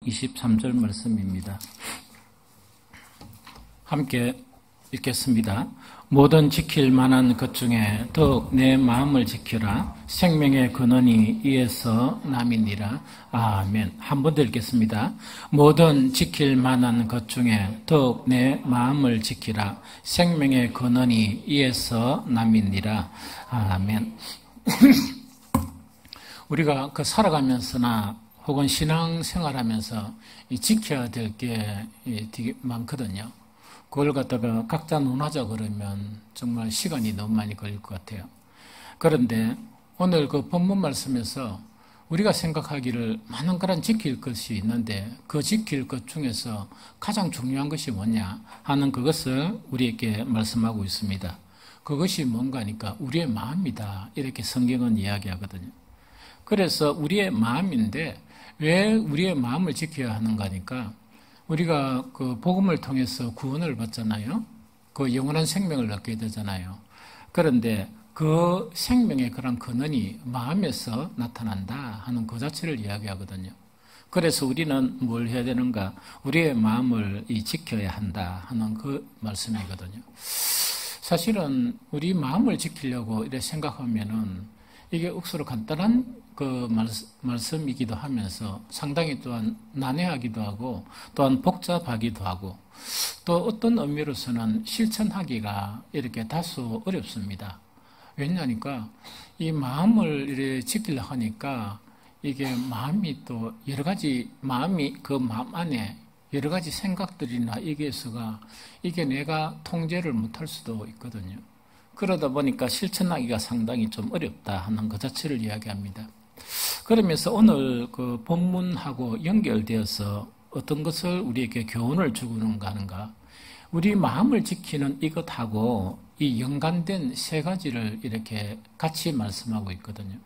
23절 말씀입니다. 함께 읽겠습니다. 모든 지킬 만한 것 중에 더욱 내 마음을 지키라. 생명의 근원이 이에서 남이니라. 아멘. 한 번 더 읽겠습니다. 모든 지킬 만한 것 중에 더욱 내 마음을 지키라. 생명의 근원이 이에서 남이니라. 아멘. 우리가 살아가면서나 혹은 신앙생활하면서 지켜야 될 게 되게 많거든요. 그걸 갖다가 각자 논하자 그러면 정말 시간이 너무 많이 걸릴 것 같아요. 그런데 오늘 그 본문 말씀에서 우리가 생각하기를 많은 거란 지킬 것이 있는데 그 지킬 것 중에서 가장 중요한 것이 뭐냐 하는 그것을 우리에게 말씀하고 있습니다. 그것이 뭔가 하니까 우리의 마음이다. 이렇게 성경은 이야기하거든요. 그래서 우리의 마음인데 왜 우리의 마음을 지켜야 하는가 하니까 우리가 그 복음을 통해서 구원을 받잖아요. 그 영원한 생명을 얻게 되잖아요. 그런데 그 생명의 그런 근원이 마음에서 나타난다 하는 그 자체를 이야기하거든요. 그래서 우리는 뭘 해야 되는가? 우리의 마음을 지켜야 한다 하는 그 말씀이거든요. 사실은 우리 마음을 지키려고 이렇게 생각하면은 이게 억수로 간단한 그 말씀이기도 하면서 상당히 또한 난해하기도 하고 또한 복잡하기도 하고 또 어떤 의미로서는 실천하기가 이렇게 다소 어렵습니다. 왜냐하니까 이 마음을 이렇게 지키려고 하니까 이게 마음이 또 여러 가지 마음이 그 마음 안에 여러 가지 생각들이나 이게서가 이게 내가 통제를 못할 수도 있거든요. 그러다 보니까 실천하기가 상당히 좀 어렵다 하는 것 자체를 이야기합니다. 그러면서 오늘 그 본문하고 연결되어서 어떤 것을 우리에게 교훈을 주는가 하는가. 우리 마음을 지키는 이것하고 이 연관된 세 가지를 이렇게 같이 말씀하고 있거든요.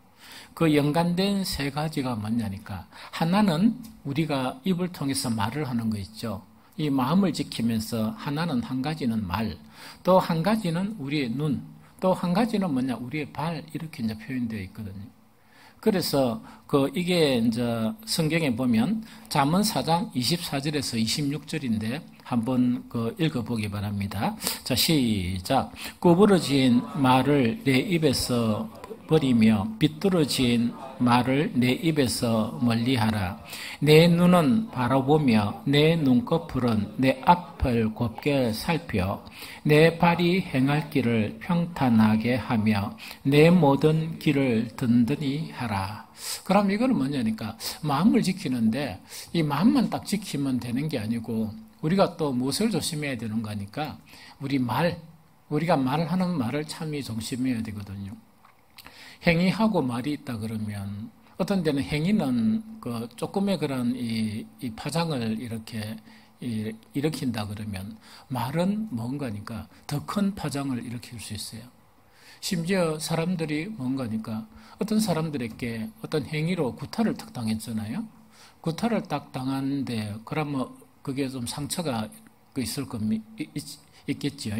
그 연관된 세 가지가 뭐냐니까 하나는 우리가 입을 통해서 말을 하는 거 있죠. 이 마음을 지키면서 하나는 한 가지는 말, 또 한 가지는 우리의 눈, 또 한 가지는 뭐냐 우리의 발 이렇게 이제 표현되어 있거든요. 그래서 이게 이제 성경에 보면 잠언 4장 24절에서 26절인데 한번 읽어보기 바랍니다. 자, 시작. 구부러진 말을 내 입에서 버리며 비뚤어진 말을 내 입에서 멀리하라. 내 눈은 바라보며 내 눈꺼풀은 내 앞을 곱게 살펴 내 발이 행할 길을 평탄하게 하며 내 모든 길을 든든히 하라. 그럼 이거는 뭐냐니까 마음을 지키는데 이 마음만 딱 지키면 되는 게 아니고 우리가 또 무엇을 조심해야 되는 거니까 우리가 말하는 말을 참이 조심해야 되거든요. 행위하고 말이 있다 그러면 어떤 데는 행위는 조금의 그런 이 파장을 이렇게 일으킨다 그러면 말은 뭔가니까 더 큰 파장을 일으킬 수 있어요. 심지어 사람들이 뭔가니까 어떤 사람들에게 어떤 행위로 구타를 딱 당했잖아요. 구타를 딱 당하는데 그러면 그게 좀 상처가 있겠죠.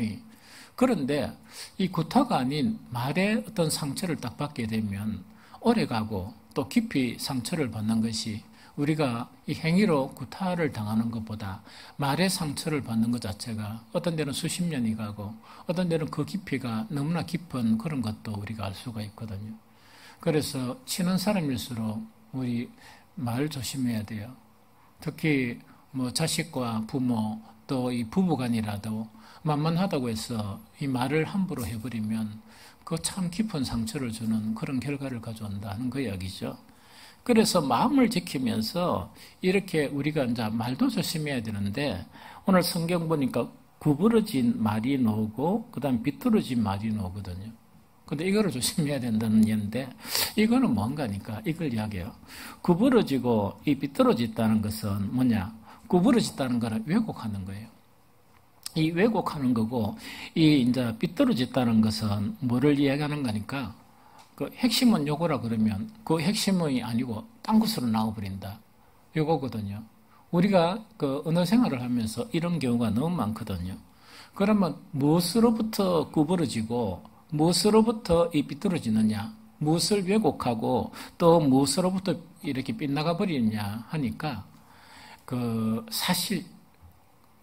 그런데 이 구타가 아닌 말에 어떤 상처를 딱 받게 되면 오래가고 또 깊이 상처를 받는 것이 우리가 이 행위로 구타를 당하는 것보다 말의 상처를 받는 것 자체가 어떤 데는 수십 년이 가고 어떤 데는 그 깊이가 너무나 깊은 그런 것도 우리가 알 수가 있거든요. 그래서 친한 사람일수록 우리 말 조심해야 돼요. 특히 자식과 부모 또 이 부부간이라도 만만하다고 해서 이 말을 함부로 해버리면 그 참 깊은 상처를 주는 그런 결과를 가져온다는 그 이야기죠. 그래서 마음을 지키면서 이렇게 우리가 이제 말도 조심해야 되는데 오늘 성경 보니까 구부러진 말이 나오고 그다음 비뚤어진 말이 나오거든요. 근데 이거를 조심해야 된다는 얘기인데 이거는 뭔가니까 이걸 이야기해요. 구부러지고 이 비뚤어졌다는 것은 뭐냐? 구부러졌다는 거는 왜곡하는 거예요. 이 왜곡하는 거고, 이제 비뚤어졌다는 것은 뭐를 이야기하는 거니까, 그 핵심은 요거라 그러면 그 핵심이 아니고 딴 것으로 나와버린다. 요거거든요. 우리가 언어 생활을 하면서 이런 경우가 너무 많거든요. 그러면 무엇으로부터 구부러지고, 무엇으로부터 이 비뚤어지느냐, 무엇을 왜곡하고 또 무엇으로부터 이렇게 빗나가 버리느냐 하니까 그 사실,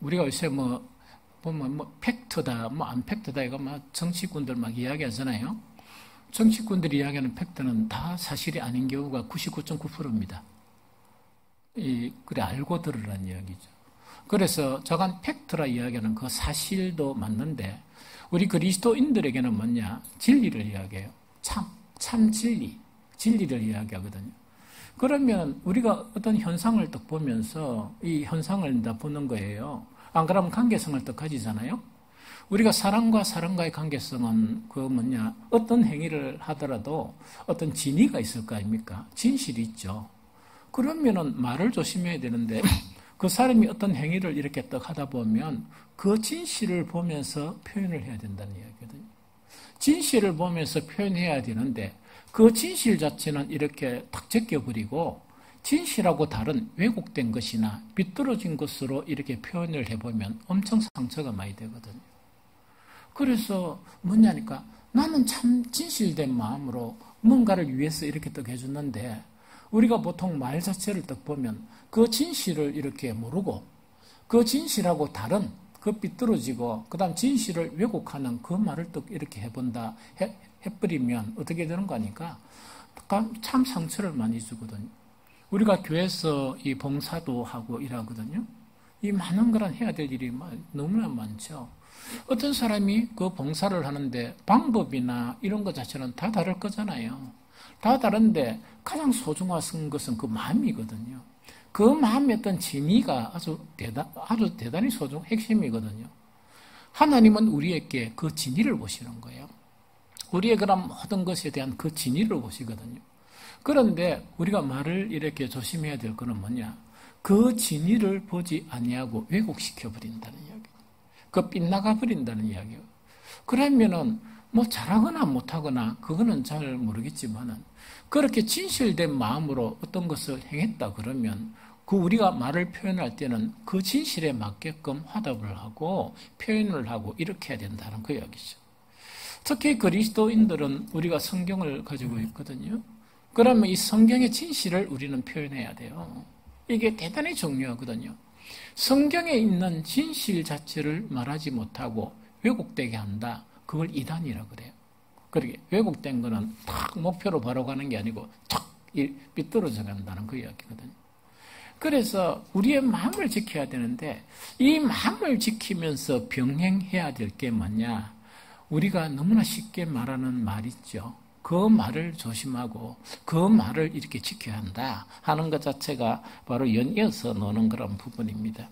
우리가 요새 보면 팩트다, 안 팩트다, 이거 정치꾼들 막 이야기하잖아요. 정치꾼들이 이야기하는 팩트는 다 사실이 아닌 경우가 99.9%입니다. 그래, 알고 들으라는 이야기죠. 그래서 저간 팩트라 이야기하는 그 사실도 맞는데, 우리 그리스도인들에게는 뭐냐? 진리를 이야기해요. 참 진리를 이야기하거든요. 그러면 우리가 어떤 현상을 딱 보면서 이 현상을 다 보는 거예요. 안 그러면 관계성을 딱 가지잖아요. 우리가 사람과 사람과의 관계성은 어떤 행위를 하더라도 어떤 진위가 있을 거 아닙니까? 진실이 있죠. 그러면은 말을 조심해야 되는데 그 사람이 어떤 행위를 이렇게 딱 하다 보면 그 진실을 보면서 표현을 해야 된다는 이야기거든요. 진실을 보면서 표현해야 되는데 그 진실 자체는 이렇게 탁 제껴버리고 진실하고 다른 왜곡된 것이나 비뚤어진 것으로 이렇게 표현을 해보면 엄청 상처가 많이 되거든요. 그래서 뭐냐니까 나는 참 진실된 마음으로 뭔가를 위해서 이렇게 딱 해줬는데 우리가 보통 말 자체를 딱 보면 그 진실을 이렇게 모르고 그 진실하고 다른 그 비뚤어지고 그 다음 진실을 왜곡하는 그 말을 딱 이렇게 해버리면 어떻게 되는 거니까 참 상처를 많이 주거든요. 우리가 교회에서 이 봉사도 하고 일하거든요. 이 많은 거란 해야 될 일이 너무나 많죠. 어떤 사람이 그 봉사를 하는데 방법이나 이런 것 자체는 다 다를 거잖아요. 다 다른데 가장 소중한 것은 그 마음이거든요. 그 마음의 어떤 진위가 아주 대단히 핵심이거든요. 하나님은 우리에게 그 진위를 보시는 거예요. 우리의 그런 모든 것에 대한 그 진위를 보시거든요. 그런데 우리가 말을 이렇게 조심해야 될 거는 뭐냐? 그 진위를 보지 아니하고 왜곡시켜 버린다는 이야기. 그 빗나가 버린다는 이야기예요. 그러면은 잘하거나 못하거나 그거는 잘 모르겠지만은 그렇게 진실된 마음으로 어떤 것을 행했다 그러면 그 우리가 말을 표현할 때는 그 진실에 맞게끔 화답을 하고 표현을 하고 이렇게 해야 된다는 그 이야기죠. 특히 그리스도인들은 우리가 성경을 가지고 있거든요. 그러면 이 성경의 진실을 우리는 표현해야 돼요. 이게 대단히 중요하거든요. 성경에 있는 진실 자체를 말하지 못하고 왜곡되게 한다. 그걸 이단이라고 그래요. 그러게 왜곡된 거는 탁 목표로 바로 가는 게 아니고 탁 삐뚤어져 간다는 그 이야기거든요. 그래서 우리의 마음을 지켜야 되는데 이 마음을 지키면서 병행해야 될 게 뭐냐? 우리가 너무나 쉽게 말하는 말 있죠. 그 말을 조심하고 그 말을 이렇게 지켜야 한다 하는 것 자체가 바로 연이어서 노는 그런 부분입니다.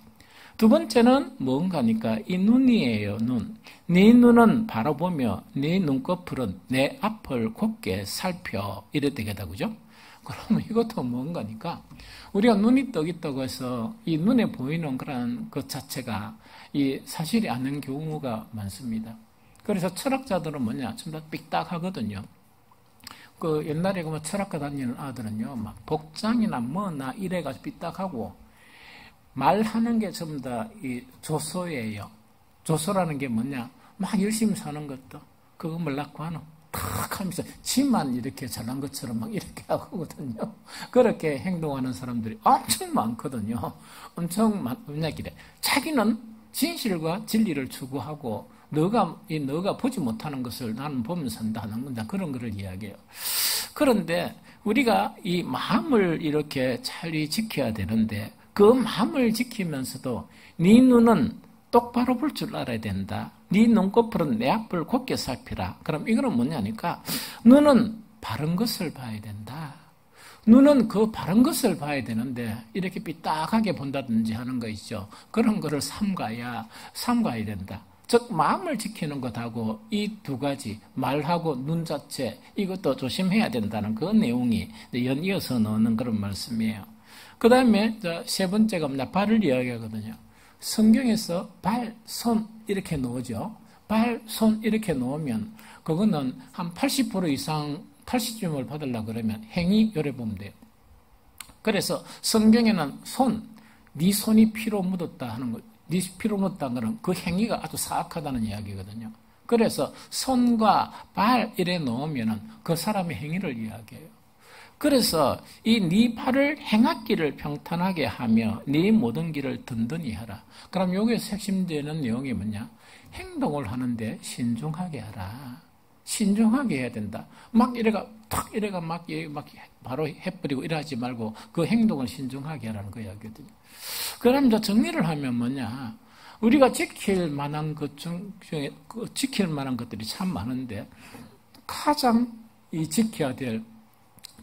두 번째는 뭔가니까 이 눈이에요. 눈. 네 눈은 바라보며 네 눈꺼풀은 내 앞을 곱게 살펴 이래 되겠다 그죠? 그러면 이것도 뭔가니까 우리가 눈이 떡 있다고 해서 이 눈에 보이는 그런 것 자체가 이 사실이 아닌 경우가 많습니다. 그래서 철학자들은 전부 다 삑딱하거든요. 그 옛날에 철학과 다니는 아들은요, 막 복장이나 뭐나 이래가지고 삐딱하고 말하는 게 전부 다 이 조소예요. 조소라는 게 막 열심히 사는 것도 그거 뭐라고 하노? 탁 하면서 지만 이렇게 잘난 것처럼 막 이렇게 하거든요. 그렇게 행동하는 사람들이 엄청 많거든요. 엄청 많냐기래. 자기는 진실과 진리를 추구하고 너가 보지 못하는 것을 나는 보면서 산다는 건다. 그런 거를 이야기해요. 그런데 우리가 이 마음을 이렇게 잘 지켜야 되는데 그 마음을 지키면서도 네 눈은 똑바로 볼 줄 알아야 된다. 네 눈꺼풀은 내 앞을 곱게 살피라. 그럼 이거는 뭐냐니까 눈은 바른 것을 봐야 된다. 눈은 그 바른 것을 봐야 되는데 이렇게 삐딱하게 본다든지 하는 거 있죠. 그런 거를 삼가야 된다. 즉 마음을 지키는 것하고 이 두 가지 말하고 눈 자체 이것도 조심해야 된다는 그 내용이 연이어서 넣는 그런 말씀이에요. 그 다음에 세 번째가 발을 이야기하거든요. 성경에서 발, 손 이렇게 놓으죠. 발, 손 이렇게 놓으면 그거는 한 80% 이상 80점을 받으려고 그러면 행위 요래 보면 돼요. 그래서 성경에는 네 손이 피로 묻었다 하는 거, 네 피로 묻었다는 거는 그 행위가 아주 사악하다는 이야기거든요. 그래서 손과 발 이래 놓으면은 그 사람의 행위를 이야기해요. 그래서 이 네 발을 행악길을 평탄하게 하며 네 모든 길을 든든히 하라. 그럼 여기서 핵심되는 내용이 뭐냐? 행동을 하는데 신중하게 하라. 신중하게 해야 된다. 막 이래가 막 바로 해버리고 이러지 말고 그 행동을 신중하게 하라는 그 이야기거든요. 그럼 이제 정리를 하면 뭐냐? 우리가 지킬 만한 것 중에 지킬 만한 것들이 참 많은데 가장 이 지켜야 될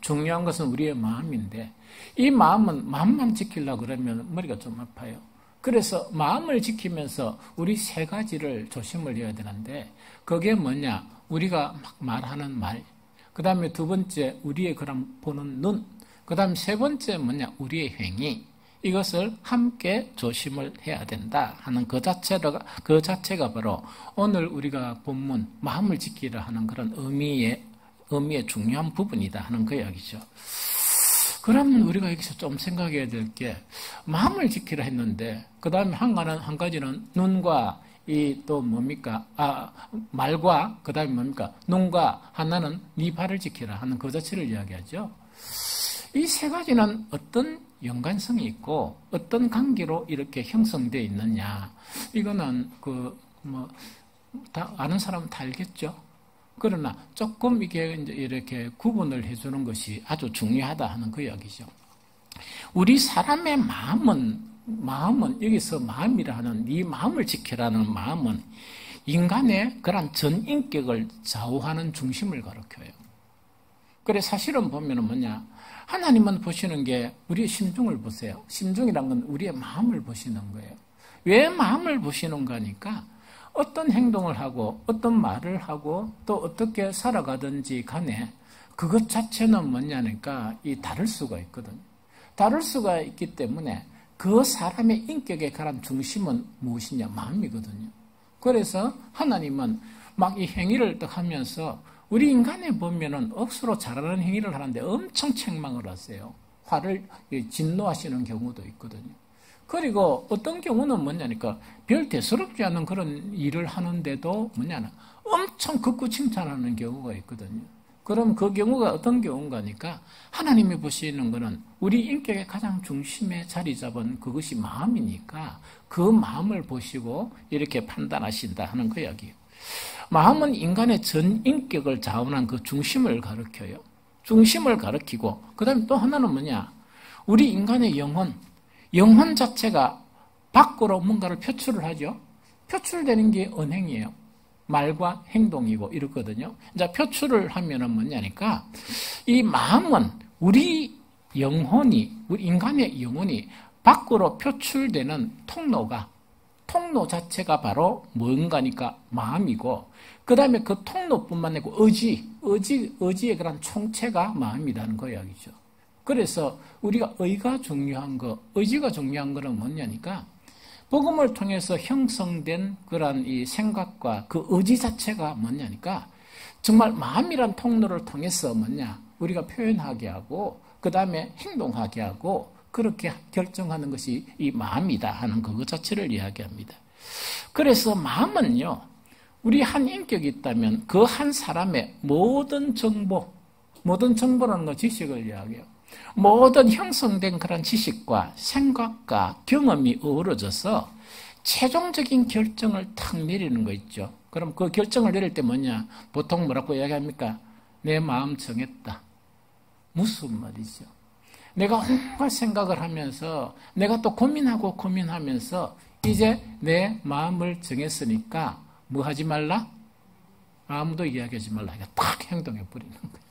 중요한 것은 우리의 마음인데 이 마음만 지키려고 그러면 머리가 좀 아파요. 그래서 마음을 지키면서 우리 세 가지를 조심을 해야 되는데 그게 뭐냐? 우리가 막 말하는 말, 그 다음에 두 번째 우리의 그런 보는 눈, 그 다음에 세 번째 뭐냐? 우리의 행위. 이것을 함께 조심을 해야 된다 하는 그 자체가 바로 오늘 우리가 본문 마음을 지키라 하는 그런 의미의 중요한 부분이다 하는 그 이야기죠. 그러면 우리가 여기서 좀 생각해야 될 게 마음을 지키라 했는데 그 다음에 한 가지는 눈과 또 뭡니까? 말과 그 다음에 뭡니까? 눈과 하나는 네 발을 지키라 하는 그 자체를 이야기하죠. 이 세 가지는 어떤 연관성이 있고 어떤 관계로 이렇게 형성되어 있느냐? 이거는 다 아는 사람은 다 알겠죠. 그러나 조금 이게 이제 이렇게 구분을 해주는 것이 아주 중요하다 하는 그 이야기죠. 우리 사람의 마음은 여기서 마음이라 하는 이 마음을 지키라는 마음은 인간의 그런 전인격을 좌우하는 중심을 가리켜요. 그래 사실은 보면은 뭐냐? 하나님은 보시는 게 우리의 심중을 보세요. 심중이란 건 우리의 마음을 보시는 거예요. 왜 마음을 보시는가 하니까 어떤 행동을 하고 어떤 말을 하고 또 어떻게 살아가든지 간에 그것 자체는 뭐냐니까 다를 수가 있거든요. 다를 수가 있기 때문에 그 사람의 인격에 관한 중심은 무엇이냐? 마음이거든요. 그래서 하나님은 막 이 행위를 딱 하면서 우리 인간에 보면은 억수로 잘하는 행위를 하는데 엄청 책망을 하세요. 화를 진노하시는 경우도 있거든요. 그리고 어떤 경우는 뭐냐니까 별 대수롭지 않은 그런 일을 하는데도 뭐냐나 엄청 극구 칭찬하는 경우가 있거든요. 그럼 그 경우가 어떤 경우인가 하니까 하나님이 보시는 거는 우리 인격의 가장 중심에 자리 잡은 그것이 마음이니까 그 마음을 보시고 이렇게 판단하신다 하는 그 이야기예요. 마음은 인간의 전 인격을 좌우하는 그 중심을 가리켜요. 중심을 가리키고 그 다음에 또 하나는 뭐냐? 우리 인간의 영혼 자체가 밖으로 뭔가를 표출을 하죠. 표출되는 게 언행이에요. 말과 행동이고 이렇거든요. 이제 표출을 하면은 뭐냐니까 이 마음은 우리 인간의 영혼이 밖으로 표출되는 통로 자체가 바로 뭔가니까 마음이고 그 다음에 그 통로뿐만 아니고 의지의 그런 총체가 마음이라는 거 이야기죠. 그래서 우리가 의지가 중요한 거는 뭐냐니까 복음을 통해서 형성된 그런 이 생각과 그 의지 자체가 뭐냐니까 정말 마음이란 통로를 통해서 우리가 표현하게 하고 그 다음에 행동하게 하고 그렇게 결정하는 것이 이 마음이다 하는 그것 자체를 이야기합니다. 그래서 마음은요, 우리 한 인격이 있다면 그 한 사람의 모든 정보라는 건 지식을 이야기해요. 모든 형성된 그런 지식과 생각과 경험이 어우러져서 최종적인 결정을 탁 내리는 거 있죠. 그럼 그 결정을 내릴 때 뭐냐? 보통 뭐라고 이야기합니까? 내 마음 정했다. 무슨 말이죠? 내가 온갖 생각을 하면서 내가 또 고민하면서 이제 내 마음을 정했으니까 뭐 하지 말라? 아무도 이야기하지 말라. 이거 딱 행동해 버리는 거예요.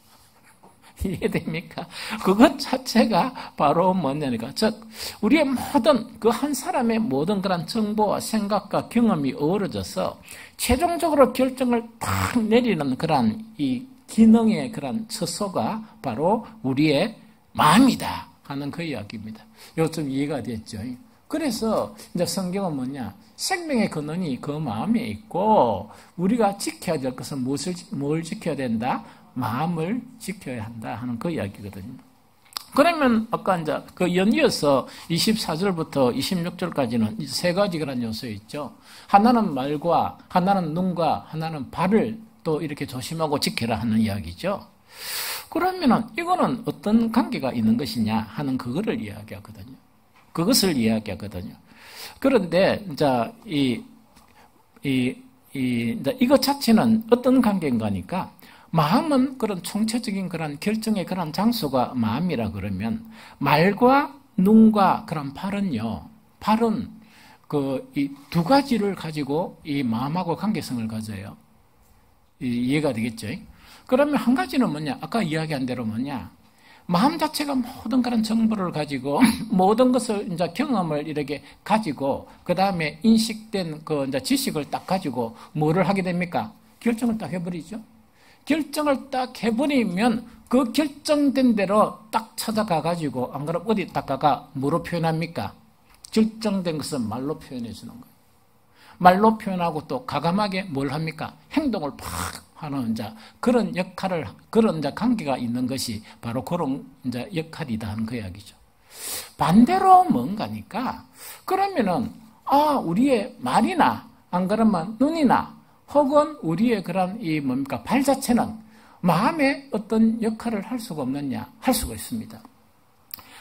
이해됩니까? 그것 자체가 바로 뭐냐니까 즉 우리의 모든 그 한 사람의 모든 그런 정보와 생각과 경험이 어우러져서 최종적으로 결정을 딱 내리는 그런 이 기능의 그런 처소가 바로 우리의 마음이다 하는 그 이야기입니다. 이거 좀 이해가 됐죠? 그래서 이제 성경은 뭐냐? 생명의 근원이 그 마음에 있고 우리가 지켜야 될 것은 뭘 지켜야 된다? 마음을 지켜야 한다 하는 그 이야기거든요. 그러면 아까 이제 그 연이어서 24절부터 26절까지는 세 가지 그런 요소 있죠. 하나는 말과, 하나는 눈과, 하나는 발을 또 이렇게 조심하고 지켜라 하는 이야기죠. 그러면은 이거는 어떤 관계가 있는 것이냐 하는 그거를 이야기하거든요. 그것을 이야기하거든요. 그런데 이제 이것 자체는 어떤 관계인가니까 마음은 그런 총체적인 그런 결정의 그런 장소가 마음이라 그러면 말과 눈과 그런 팔은요. 팔은 이 두 가지를 가지고 이 마음하고 관계성을 가져요. 이해가 되겠죠? 그러면 한 가지는 뭐냐? 아까 이야기한 대로 뭐냐? 마음 자체가 모든 그런 정보를 가지고 모든 것을 이제 경험을 이렇게 가지고 그 다음에 인식된 그 이제 지식을 딱 가지고 뭐를 하게 됩니까? 결정을 딱 해버리죠. 결정을 딱 해버리면 그 결정된 대로 딱 찾아가 가지고 안 그러면 어디 딱 가가 뭐로 표현합니까? 결정된 것은 말로 표현해 주는 거예요. 말로 표현하고 또 가감하게 뭘 합니까? 행동을 팍 하는 이제 그런 역할을 그런 이제 관계가 있는 것이 바로 그런 이제 역할이다 하는 그 이야기죠. 반대로 뭔가니까 그러면은 우리의 말이나 안 그러면 눈이나 혹은 우리의 그런 이 뭡니까 발 자체는 마음에 어떤 역할을 할 수가 없느냐? 할 수가 있습니다.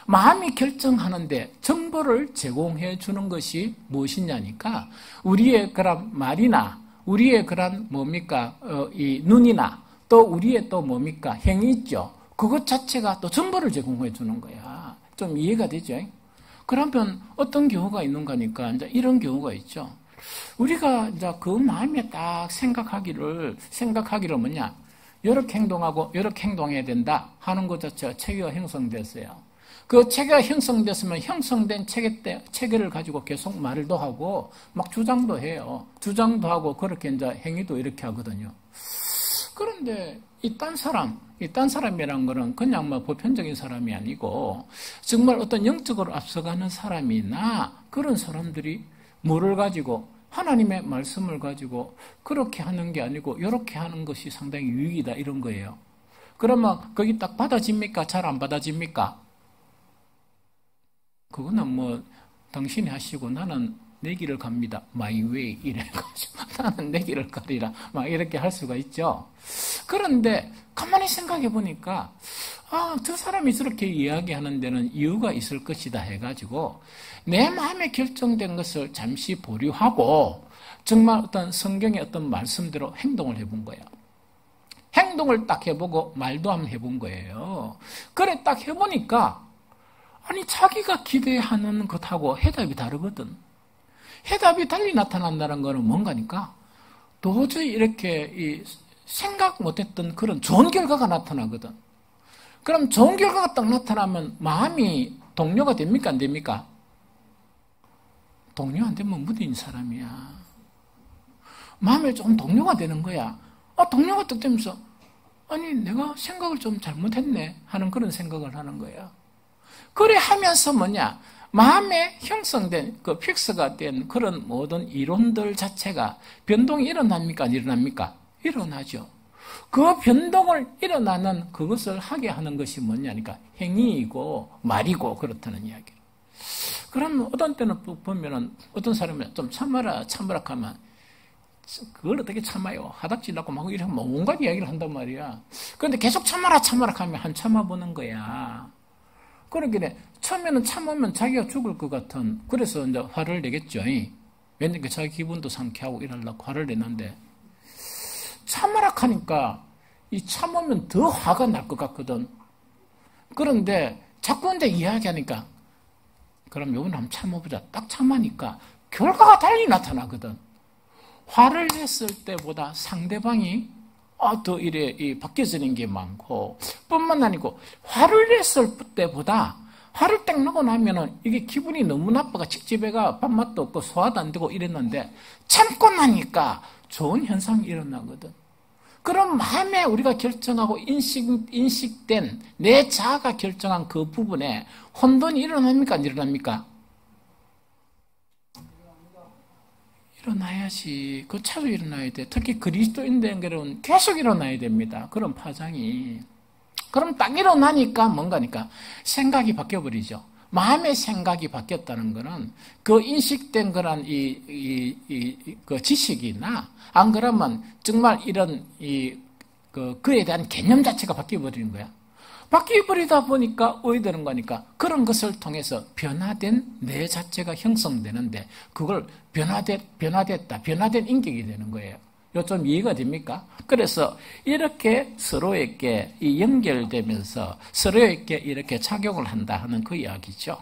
마음이 결정하는데 정보를 제공해 주는 것이 무엇이냐니까 우리의 그런 말이나 우리의 그런 뭡니까 이 눈이나 또 우리의 또 뭡니까 행위 있죠. 그것 자체가 또 정보를 제공해 주는 거야. 좀 이해가 되죠? 그러면 어떤 경우가 있는가니까 이제 이런 경우가 있죠. 우리가 이제 그 마음에 딱 생각하기를 뭐냐? 이렇게 행동하고 이렇게 행동해야 된다 하는 것 자체가 체계가 형성됐어요. 그 체계가 형성됐으면 형성된 체계를 가지고 계속 말도 하고 막 주장도 해요. 주장도 하고 그렇게 이제 행위도 이렇게 하거든요. 그런데 이딴 사람이란 거는 그냥 뭐 보편적인 사람이 아니고 정말 어떤 영적으로 앞서가는 사람이나 그런 사람들이 뭐를 가지고 하나님의 말씀을 가지고 그렇게 하는 게 아니고 이렇게 하는 것이 상당히 유익이다 이런 거예요. 그러면 거기 딱 받아집니까? 잘 안 받아집니까? 그거는 뭐 당신이 하시고 나는 내 길을 갑니다. My way 이래가지고 나는 내 길을 가리라 막 이렇게 할 수가 있죠. 그런데 가만히 생각해 보니까 저 사람이 저렇게 이야기하는 데는 이유가 있을 것이다 해가지고 내 마음에 결정된 것을 잠시 보류하고 정말 어떤 성경의 어떤 말씀대로 행동을 해본 거예요. 행동을 딱 해보고 말도 한번 해본 거예요. 그래 딱 해보니까 아니 자기가 기대하는 것하고 해답이 다르거든. 해답이 달리 나타난다는 것은 뭔가니까 도저히 이렇게 생각 못했던 그런 좋은 결과가 나타나거든. 그럼 좋은 결과가 딱 나타나면 마음이 동료가 됩니까 안 됩니까? 동료 안 되면 무딘 사람이야. 마음에 좀 동료가 되는 거야. 동료가 딱 되면서 아니 내가 생각을 좀 잘못했네 하는 그런 생각을 하는 거야. 그래 하면서 뭐냐 마음에 형성된 그 픽스가 된 그런 모든 이론들 자체가 변동이 일어납니까 안 일어납니까? 일어나죠. 그 변동을 일어나는 그것을 하게 하는 것이 뭐냐니까 행위이고 말이고 그렇다는 이야기예요. 그럼 어떤 때는 보면은 어떤 사람이 좀 참아라 하면 그걸 어떻게 참아요? 하닥지라고 막 이렇게 온갖 이야기를 한단 말이야. 그런데 계속 참아라 하면 한 참아보는 거야. 그러길래 처음에는 참으면 자기가 죽을 것 같은 그래서 이제 화를 내겠죠. 왜냐면 자기 기분도 상쾌하고 이러려고 화를 내는데 참으라 하니까 이 참으면 더 화가 날 것 같거든. 그런데 자꾸 이제 이야기하니까 그럼 요번에 한번 참아보자. 딱 참으니까 결과가 달리 나타나거든. 화를 냈을 때보다 상대방이 더 이래 바뀌어지는 게 많고 뿐만 아니고 화를 냈을 때보다 화를 딱 내고 나면은 이게 기분이 너무 나빠가 칙집애가 밥맛도 없고 소화도 안 되고 이랬는데 참고 나니까 좋은 현상이 일어나거든. 그럼 마음에 우리가 결정하고 인식된 내 자아가 결정한 그 부분에 혼돈이 일어납니까 안 일어납니까? 일어나야지. 그 차도 일어나야 돼. 특히 그리스도인들은 계속 일어나야 됩니다. 그런 파장이. 그럼 딱 일어나니까 뭔가니까 생각이 바뀌어버리죠. 마음의 생각이 바뀌었다는 거는 그 인식된 그런 그 지식이나 안 그러면 정말 이런 그에 대한 개념 자체가 바뀌어버리는 거야. 바뀌어버리다 보니까 오해되는 거니까 그런 것을 통해서 변화된 내 자체가 형성되는데 그걸 변화된 인격이 되는 거예요. 이거 좀 이해가 됩니까? 그래서 이렇게 서로에게 연결되면서 서로에게 이렇게 작용을 한다 하는 그 이야기죠.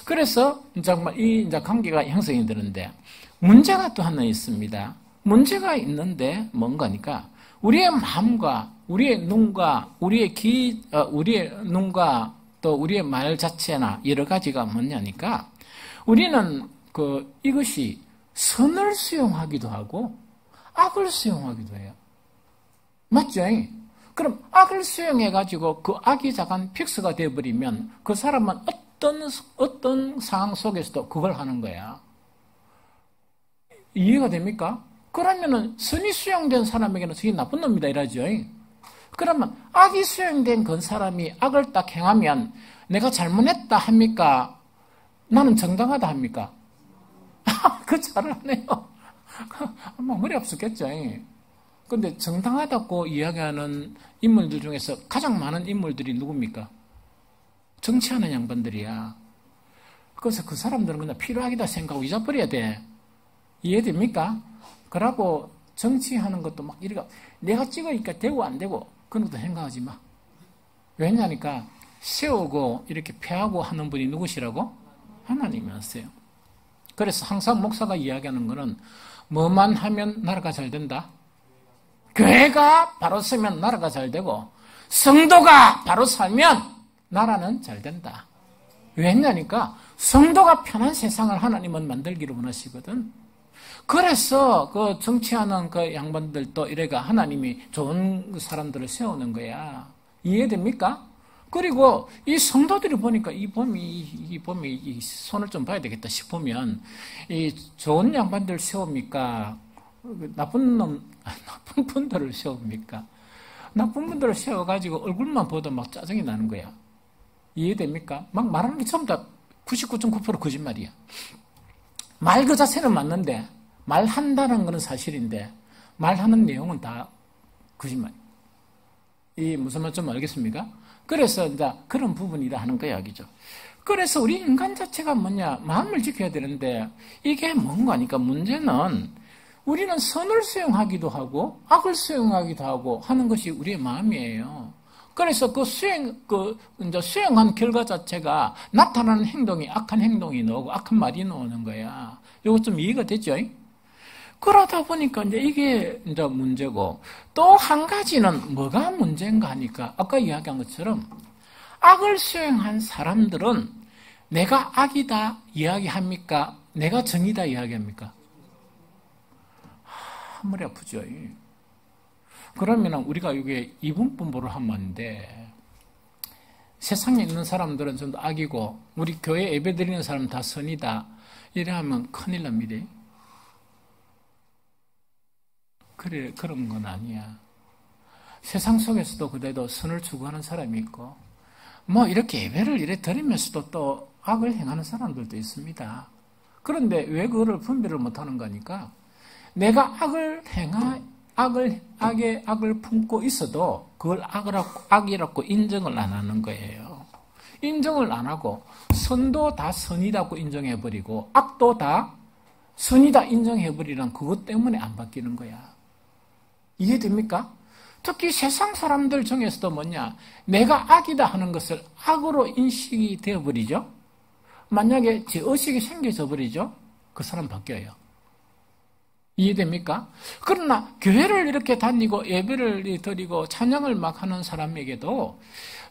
그래서 정말 이 관계가 형성이 되는데 문제가 또 하나 있습니다. 문제가 있는데 뭔가니까 우리의 마음과 우리의 눈과 우리의 눈과 또 우리의 말 자체나 여러 가지가 뭐냐니까 우리는 이것이 선을 수용하기도 하고 악을 수용하기도 해요. 맞죠? 그럼 악을 수용해가지고 그 악이 작은 픽스가 되어버리면 그 사람은 어떤 상황 속에서도 그걸 하는 거야. 이해가 됩니까? 그러면은 선이 수용된 사람에게는 저게 나쁜 놈이다 이러죠. 그러면 악이 수용된 그 사람이 악을 딱 행하면 내가 잘못했다 합니까? 나는 정당하다 합니까? 그 잘하네요. 아마 머리 없었겠죠. 근데 정당하다고 이야기하는 인물들 중에서 가장 많은 인물들이 누굽니까? 정치하는 양반들이야. 그래서 그 사람들은 그냥 필요하기다 생각하고 잊어버려야 돼. 이해됩니까? 그러고 정치하는 것도 막 이래가 내가 찍으니까 되고 안 되고 그런 것도 생각하지 마. 왜냐니까 세우고 이렇게 패하고 하는 분이 누구시라고? 하나님이었어요. 그래서 항상 목사가 이야기하는 거는 뭐만 하면 나라가 잘 된다. 교회가 바로 서면 나라가 잘 되고 성도가 바로 살면 나라는 잘 된다. 왜냐니까 성도가 편한 세상을 하나님은 만들기를 원하시거든. 그래서 그 정치하는 그 양반들도 이래가 하나님이 좋은 사람들을 세우는 거야. 이해됩니까? 그리고 이 성도들이 보니까 이 봄이 손을 좀 봐야 되겠다 싶으면 이 좋은 양반들 세웁니까? 나쁜 분들을 세웁니까? 나쁜 분들을 세워가지고 얼굴만 봐도 막 짜증이 나는 거야. 이해됩니까? 막 말하는 게 전부 다 99.9% 거짓말이야. 말 그 자체는 맞는데 말한다는 것은 사실인데 말하는 내용은 다 거짓말. 이 무슨 말 좀 알겠습니까? 그래서 이제 그런 부분이라 하는 거 이야기죠. 그래서 우리 인간 자체가 뭐냐? 마음을 지켜야 되는데 이게 뭔가니까 문제는 우리는 선을 수용하기도 하고 악을 수용하기도 하고 하는 것이 우리의 마음이에요. 그래서 이제 수용한 결과 자체가 나타나는 행동이 악한 행동이 나오고 악한 말이 나오는 거야. 이거 좀 이해가 되죠? 그러다 보니까 이제 이게 이제 문제고 또 한 가지는 뭐가 문제인가 하니까 아까 이야기한 것처럼 악을 수용한 사람들은 내가 악이다 이야기합니까? 내가 정이다 이야기합니까? 머리 아프죠. 그러면 우리가 이게 이분법으로 하면 안 돼. 세상에 있는 사람들은 전부 악이고 우리 교회 예배 드리는 사람은 다 선이다. 이래 하면 큰일 납니다. 그래, 그런 건 아니야. 세상 속에서도 그래도 선을 추구하는 사람이 있고 뭐 이렇게 예배를 이래 드리면서도 또 악을 행하는 사람들도 있습니다. 그런데 왜 그거를 분별을 못하는 거니까 내가 악을 품고 있어도 그걸 악이라고 인정을 안 하는 거예요. 인정을 안 하고 선도 다 선이라고 인정해버리고 악도 다 선이다 인정해버리는 그것 때문에 안 바뀌는 거야. 이해됩니까? 특히 세상 사람들 중에서도 뭐냐? 내가 악이다 하는 것을 악으로 인식이 되어버리죠? 만약에 죄의식이 생겨져 버리죠? 그 사람 바뀌어요. 이해됩니까? 그러나 교회를 이렇게 다니고 예배를 드리고 찬양을 막 하는 사람에게도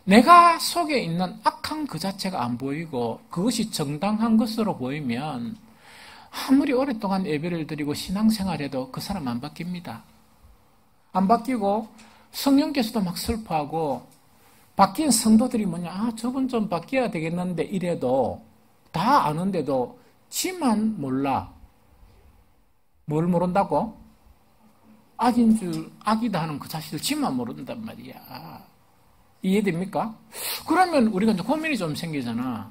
내가 속에 있는 악한 그 자체가 안 보이고 그것이 정당한 것으로 보이면 아무리 오랫동안 예배를 드리고 신앙생활해도 그 사람 안 바뀝니다. 안 바뀌고 성령께서도 막 슬퍼하고 바뀐 성도들이 뭐냐? 저분 좀 바뀌어야 되겠는데 이래도 다 아는데도 지만 몰라. 뭘 모른다고? 악인 줄, 악이다 하는 그 자식을 지만 모른단 말이야. 이해됩니까? 그러면 우리가 이제 고민이 좀 생기잖아.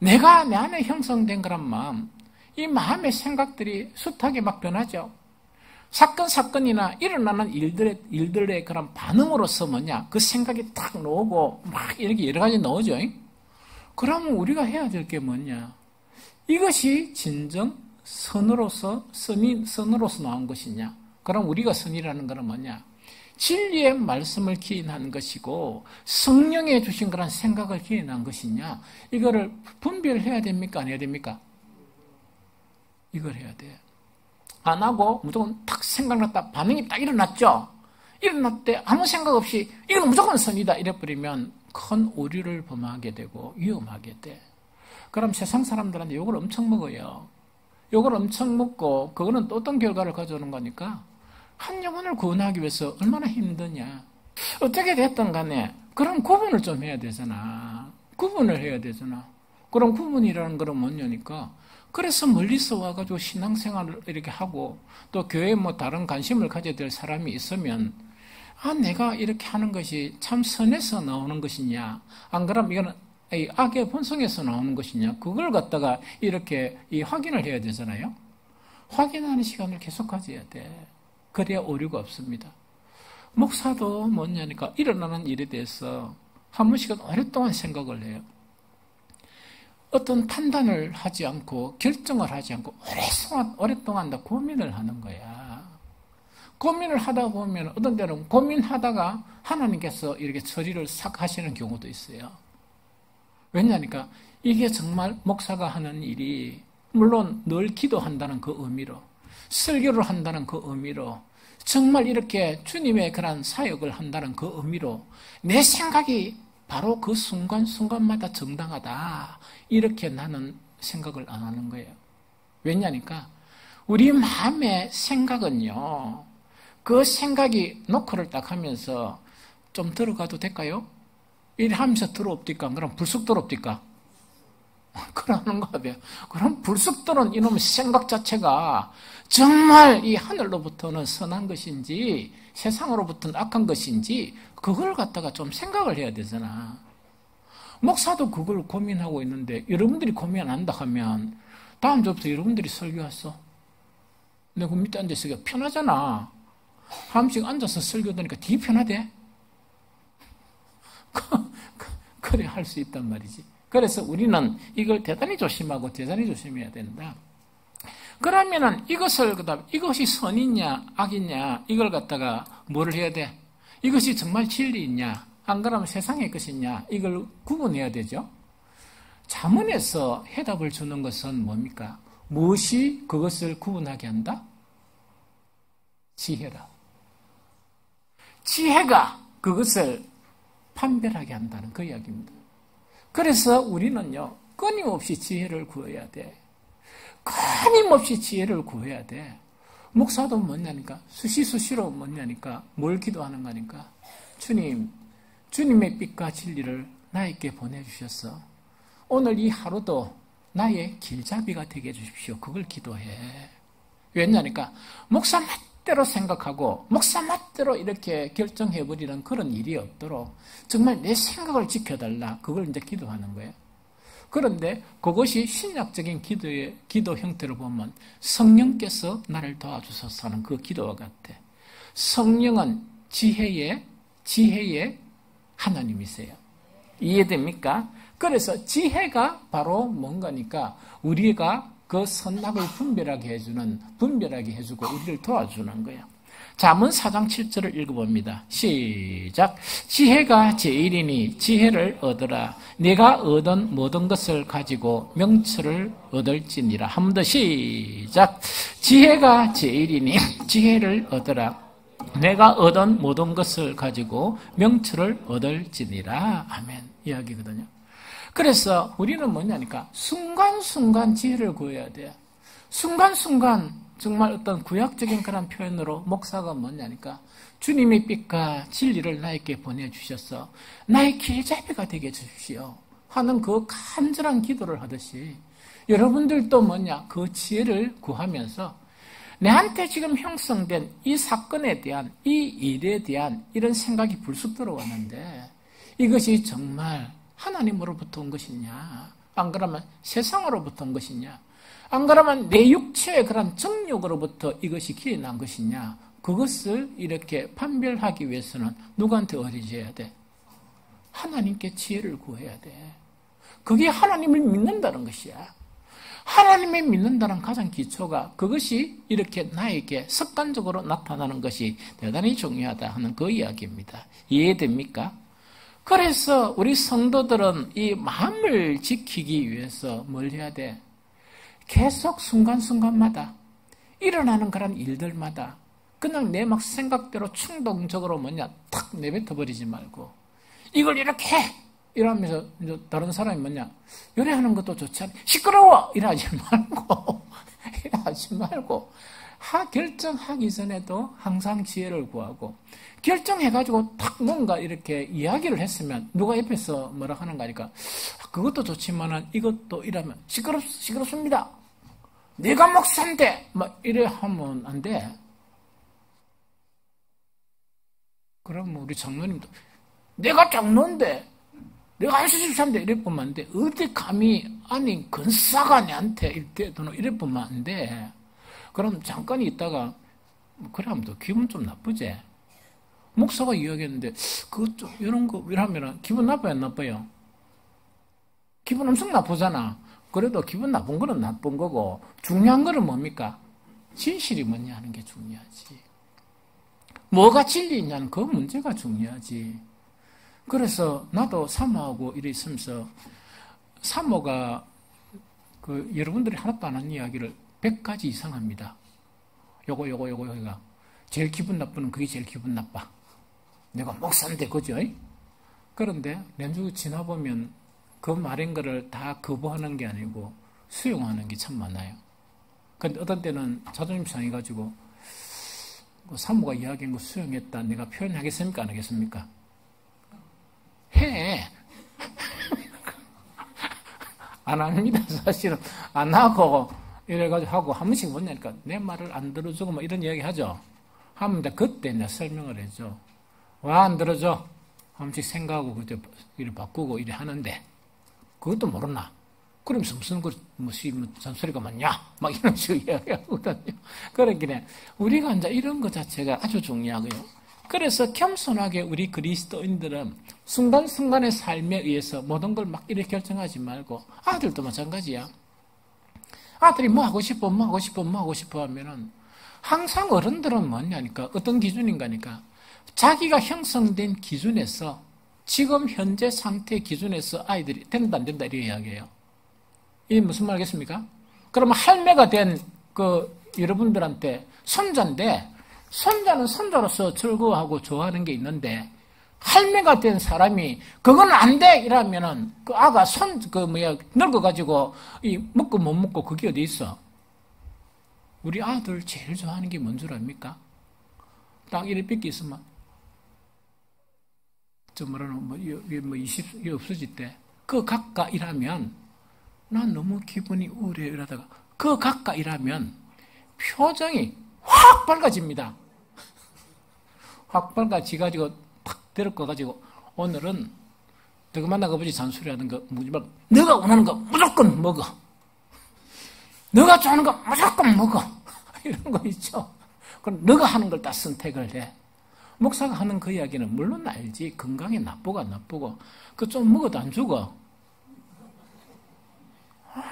내가 내 안에 형성된 그런 마음, 이 마음의 생각들이 숱하게 막 변하죠. 사건이나 일어나는 일들의 그런 반응으로서 뭐냐, 그 생각이 딱 나오고 막 이렇게 여러 가지 나오죠. 그러면 우리가 해야 될 게 뭐냐, 이것이 진정 선으로서 나온 것이냐. 그럼 우리가 선이라는 것은 뭐냐, 진리의 말씀을 기인한 것이고 성령에 주신 그런 생각을 기인한 것이냐, 이거를 분별해야 됩니까, 안 해야 됩니까? 이걸 해야 돼. 안 하고 무조건 딱 생각났다, 반응이 딱 일어났죠. 일어날 때 아무 생각 없이 이건 무조건 선이다 이래버리면 큰 오류를 범하게 되고 위험하게 돼. 그럼 세상 사람들한테 욕을 엄청 먹어요. 욕을 엄청 먹고 그거는 또 어떤 결과를 가져오는 거니까, 한 영혼을 구원하기 위해서 얼마나 힘드냐. 어떻게 됐든 간에 그런 구분을 좀 해야 되잖아. 구분을 해야 되잖아. 그럼 구분이라는 거는 뭐냐니까, 그래서 멀리서 와가지고 신앙생활을 이렇게 하고 또 교회에 뭐 다른 관심을 가져야 될 사람이 있으면, 내가 이렇게 하는 것이 참 선에서 나오는 것이냐, 안 그러면 이거는 악의 본성에서 나오는 것이냐, 그걸 갖다가 이렇게 확인을 해야 되잖아요. 확인하는 시간을 계속 가져야 돼. 그래야 오류가 없습니다. 목사도 뭐냐니까, 일어나는 일에 대해서 한 번씩은 오랫동안 생각을 해요. 어떤 판단을 하지 않고 결정을 하지 않고 오랫동안 다 고민을 하는 거야. 고민을 하다 보면 어떤 때는 고민하다가 하나님께서 이렇게 처리를 싹 하시는 경우도 있어요. 왜냐니까 이게 정말 목사가 하는 일이, 물론 늘 기도한다는 그 의미로, 설교를 한다는 그 의미로, 정말 이렇게 주님의 그런 사역을 한다는 그 의미로 내 생각이 바로 그 순간순간마다 정당하다, 이렇게 나는 생각을 안 하는 거예요. 왜냐니까 우리 마음의 생각은요, 그 생각이 노크를 딱 하면서 좀 들어가도 될까요? 이래 하면서 들어옵니까? 그럼 불쑥 들어옵니까? 그러는 거 같아요. 그럼 불쑥 들어온 이놈의 생각 자체가 정말 이 하늘로부터는 선한 것인지 세상으로부터는 악한 것인지, 그걸 갖다가 좀 생각을 해야 되잖아. 목사도 그걸 고민하고 있는데 여러분들이 고민 안 한다 하면 다음 주부터 여러분들이 설교했어. 내가 그 밑에 앉아서 편하잖아. 한 번씩 앉아서 설교 들으니까 되게 편하대. 그래 할 수 있단 말이지. 그래서 우리는 이걸 대단히 조심하고 대단히 조심해야 된다. 그러면은 이것이 선이냐 악이냐, 이걸 갖다가 뭐를 해야 돼? 이것이 정말 진리이냐, 안 그러면 세상의 것이냐, 이걸 구분해야 되죠. 잠언에서 해답을 주는 것은 뭡니까? 무엇이 그것을 구분하게 한다? 지혜라. 지혜가 그것을 판별하게 한다는 그 이야기입니다. 그래서 우리는요, 끊임없이 지혜를 구해야 돼. 끊임없이 지혜를 구해야 돼. 목사도 뭐냐니까, 수시로 뭐냐니까, 뭘 기도하는 거니까, 주님의 빛과 진리를 나에게 보내주셔서 오늘 이 하루도 나의 길잡이가 되게 해주십시오. 그걸 기도해. 왜냐니까 목사 멋대로 생각하고 목사 멋대로 이렇게 결정해버리는 그런 일이 없도록 정말 내 생각을 지켜달라, 그걸 이제 기도하는 거예요. 그런데 그것이 신약적인 기도 형태로 보면 성령께서 나를 도와주소서 하는 그 기도와 같아. 성령은 지혜의 하나님이세요. 이해됩니까? 그래서 지혜가 바로 뭔가니까 우리가 그 선악을 분별하게 해주고 우리를 도와주는 거예요. 잠언 4장 7절을 읽어봅니다. 시작. 지혜가 제일이니 지혜를 얻으라. 내가 얻은 모든 것을 가지고 명철을 얻을지니라. 한 번 더 시작. 지혜가 제일이니 지혜를 얻으라. 내가 얻은 모든 것을 가지고 명철을 얻을지니라. 아멘. 이야기거든요. 그래서 우리는 뭐냐니까 순간순간 지혜를 구해야 돼요. 순간순간 정말 어떤 구약적인 그런 표현으로 목사가 뭐냐니까 주님의 빛과 진리를 나에게 보내주셔서 나의 길잡이가 되게 해주십시오 하는 그 간절한 기도를 하듯이 여러분들도 뭐냐 그 지혜를 구하면서 내한테 지금 형성된 이 사건에 대한 이 일에 대한 이런 생각이 불쑥 들어왔는데 이것이 정말 하나님으로부터 온 것이냐, 안 그러면 세상으로부터 온 것이냐, 안 그러면 내 육체의 그런 정욕으로부터 이것이 기어난 것이냐? 그것을 이렇게 판별하기 위해서는 누구한테 의뢰해야 돼? 하나님께 지혜를 구해야 돼. 그게 하나님을 믿는다는 것이야. 하나님을 믿는다는 가장 기초가 그것이 이렇게 나에게 습관적으로 나타나는 것이 대단히 중요하다 하는 그 이야기입니다. 이해됩니까? 그래서 우리 성도들은 이 마음을 지키기 위해서 뭘 해야 돼? 계속 순간순간마다 일어나는 그런 일들마다 그냥 내 막 생각대로 충동적으로 탁 내뱉어버리지 말고 이걸 이렇게 해! 이러면서 다른 사람이 요리하는 것도 좋지 않아. 시끄러워! 이러지 말고 결정하기 전에도 항상 지혜를 구하고 결정해가지고 탁 뭔가 이렇게 이야기를 했으면 누가 옆에서 뭐라 하는 거니까 그것도 좋지만은 이것도 이러면 시끄럽습니다. 내가 목사인데 막 이래 하면 안 돼. 그럼 우리 장로님도 내가 장로인데 내가 할 수 있을 텐데 이래 보면 안 돼. 어디 감히 아니 근사가니한테 이래 보면 안 돼. 그럼 잠깐 있다가 그래 하면 또 기분 좀 나쁘지. 목사가 이야기했는데 그것 좀 이런 거 이러면은 기분 나빠요, 안 나빠요? 기분 엄청 나쁘잖아. 그래도 기분 나쁜 거는 나쁜 거고 중요한 거는 뭡니까? 진실이 뭐냐 하는 게 중요하지. 뭐가 진리냐는 그 문제가 중요하지. 그래서 나도 사모하고 이래 있으면서 사모가 여러분들이 하나도 안 한 이야기를 100가지 이상 합니다. 요거가 제일 기분 나쁘는 그게 제일 기분 나빠. 내가 목사인데 그죠? 그런데 년주 지나보면 그 말인 거를 다 거부하는 게 아니고 수용하는 게 참 많아요. 근데 어떤 때는 자존심 상해가지고 사모가 이야기한 거 수용했다. 내가 표현하겠습니까? 안 하겠습니까? 해. 안 합니다. 사실은 안 하고 이래가지고 하고 한 번씩 뭐냐니까 내 말을 안 들어주고 뭐 이런 이야기 하죠. 하면 그때 내가 설명을 해줘. 왜 안 들어줘? 한 번씩 생각하고 그때 이래 바꾸고 이래 하는데 그것도 모르나? 그러면서 무슨 잔소리가 많냐? 막 이런 식으로 이야기하거든요. 그러기에 우리가 이제 이런 것 자체가 아주 중요하고요. 그래서 겸손하게 우리 그리스도인들은 순간순간의 삶에 의해서 모든 걸 막 이렇게 결정하지 말고 아들도 마찬가지야. 아들이 뭐 하고 싶어 하면은 항상 어른들은 뭐냐니까 어떤 기준인가니까 자기가 형성된 기준에서 지금 현재 상태 기준에서 아이들이 된다 안 된다 이렇게 이야기해요. 이게 무슨 말 알겠습니까? 그러면 할매가 된 여러분들한테 손자인데 손자는 손자로서 즐거워하고 좋아하는 게 있는데 할매가 된 사람이 그건 안 돼! 이러면은 그 아가 늙어가지고 먹고 못 먹고 그게 어디 있어? 우리 아들 제일 좋아하는 게 뭔 줄 압니까? 딱 이래 뺏기 있으면 이게 없어질 때 그 가까 이라면 난 너무 기분이 우울해 이러다가 그 가까 이라면 표정이 확 밝아집니다. 확 밝아지가지고 탁 데려가가지고 오늘은 너가 만나가 보지 잔소리하는 거 묻지 말고 너가 원하는 거 무조건 먹어. 너가 좋아하는 거 무조건 먹어. 이런 거 있죠. 그럼 너가 하는 걸 다 선택을 해. 목사가 하는 그 이야기는 물론 알지. 건강에 나쁘고 안 나쁘고 그 좀 먹어도 안 죽어.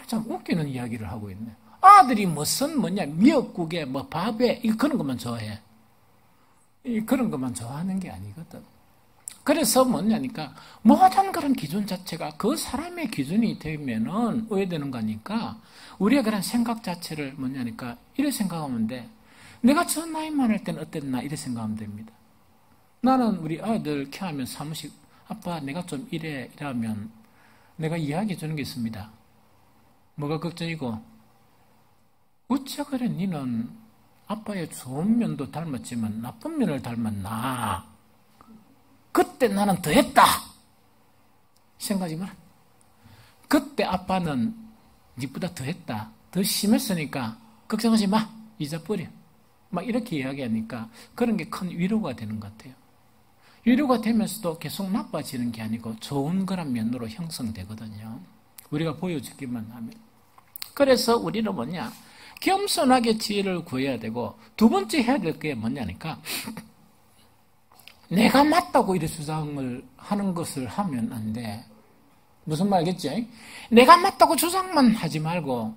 참 웃기는 이야기를 하고 있네. 아들이 미역국에 밥에 그런 것만 좋아해. 그런 것만 좋아하는 게 아니거든. 그래서 뭐냐니까 모든 그런 기준 자체가 그 사람의 기준이 되면은 오해되는 거니까 우리의 그런 생각 자체를 뭐냐니까 이래 생각하면 돼. 내가 저 나이 많을 때는 어땠나 이래 생각하면 됩니다. 나는 우리 아이들 케어하면 사무실 아빠 내가 좀 이러면 내가 이야기해 주는 게 있습니다. 뭐가 걱정이고 어째 그래 니는 아빠의 좋은 면도 닮았지만 나쁜 면을 닮았나? 그때 나는 더했다. 생각하지 마라. 그때 아빠는 니보다 더했다. 더 심했으니까 걱정하지 마. 잊어버려. 막 이렇게 이야기하니까 그런 게 큰 위로가 되는 것 같아요. 위로가 되면서도 계속 나빠지는 게 아니고 좋은 거란 면으로 형성되거든요. 우리가 보여주기만 하면. 그래서 우리는 뭐냐? 겸손하게 지혜를 구해야 되고, 두 번째 해야 될 게 뭐냐니까, 내가 맞다고 이래 주장을 하는 것을 하면 안 돼. 무슨 말겠지? 내가 맞다고 주장만 하지 말고,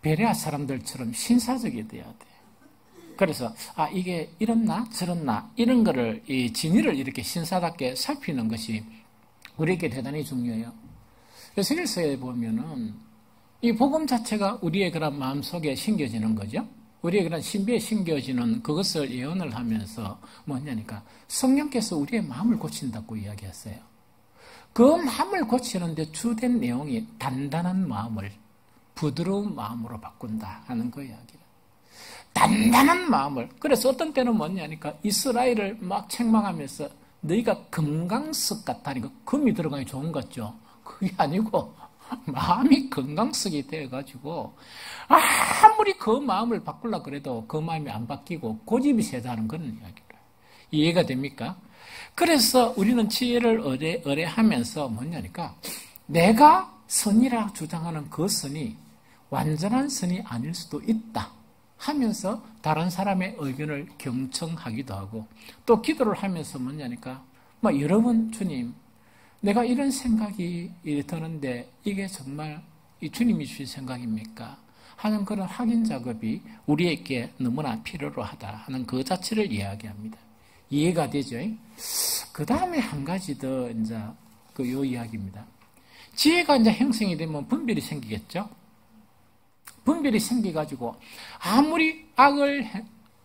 베레아 사람들처럼 신사적이 돼야 돼. 그래서, 이게 이렇나 저렇나, 이런 거를, 이 진위를 이렇게 신사답게 살피는 것이 우리에게 대단히 중요해요. 그래서 일서에 보면은, 이 복음 자체가 우리의 그런 마음속에 심겨지는 거죠. 우리의 그런 신비에 심겨지는 그것을 예언을 하면서 뭐냐니까 성령께서 우리의 마음을 고친다고 이야기했어요. 그 마음을 고치는데 주된 내용이 단단한 마음을 부드러운 마음으로 바꾼다 하는 그 이야기예요. 단단한 마음을. 그래서 어떤 때는 뭐냐니까 이스라엘을 막 책망하면서 너희가 금강석 같다니까 금이 들어가니 좋은 것 같죠. 그게 아니고 마음이 건강석이 되어가지고 아무리 그 마음을 바꾸려고 그래도 그 마음이 안 바뀌고 고집이 세다는 그런 이야기를 이해가 됩니까? 그래서 우리는 지혜를 의뢰하면서 뭐냐니까 내가 선이라 주장하는 그 선이 완전한 선이 아닐 수도 있다 하면서 다른 사람의 의견을 경청하기도 하고 또 기도를 하면서 뭐냐니까 여러분 주님 내가 이런 생각이 드는데 이게 정말 이 주님이 주신 생각입니까? 하는 그런 확인 작업이 우리에게 너무나 필요로 하다 하는 그 자체를 이야기합니다. 이해가 되죠? 그 다음에 한 가지 더 이제 요 이야기입니다. 지혜가 이제 형성이 되면 분별이 생기겠죠? 분별이 생겨가지고 아무리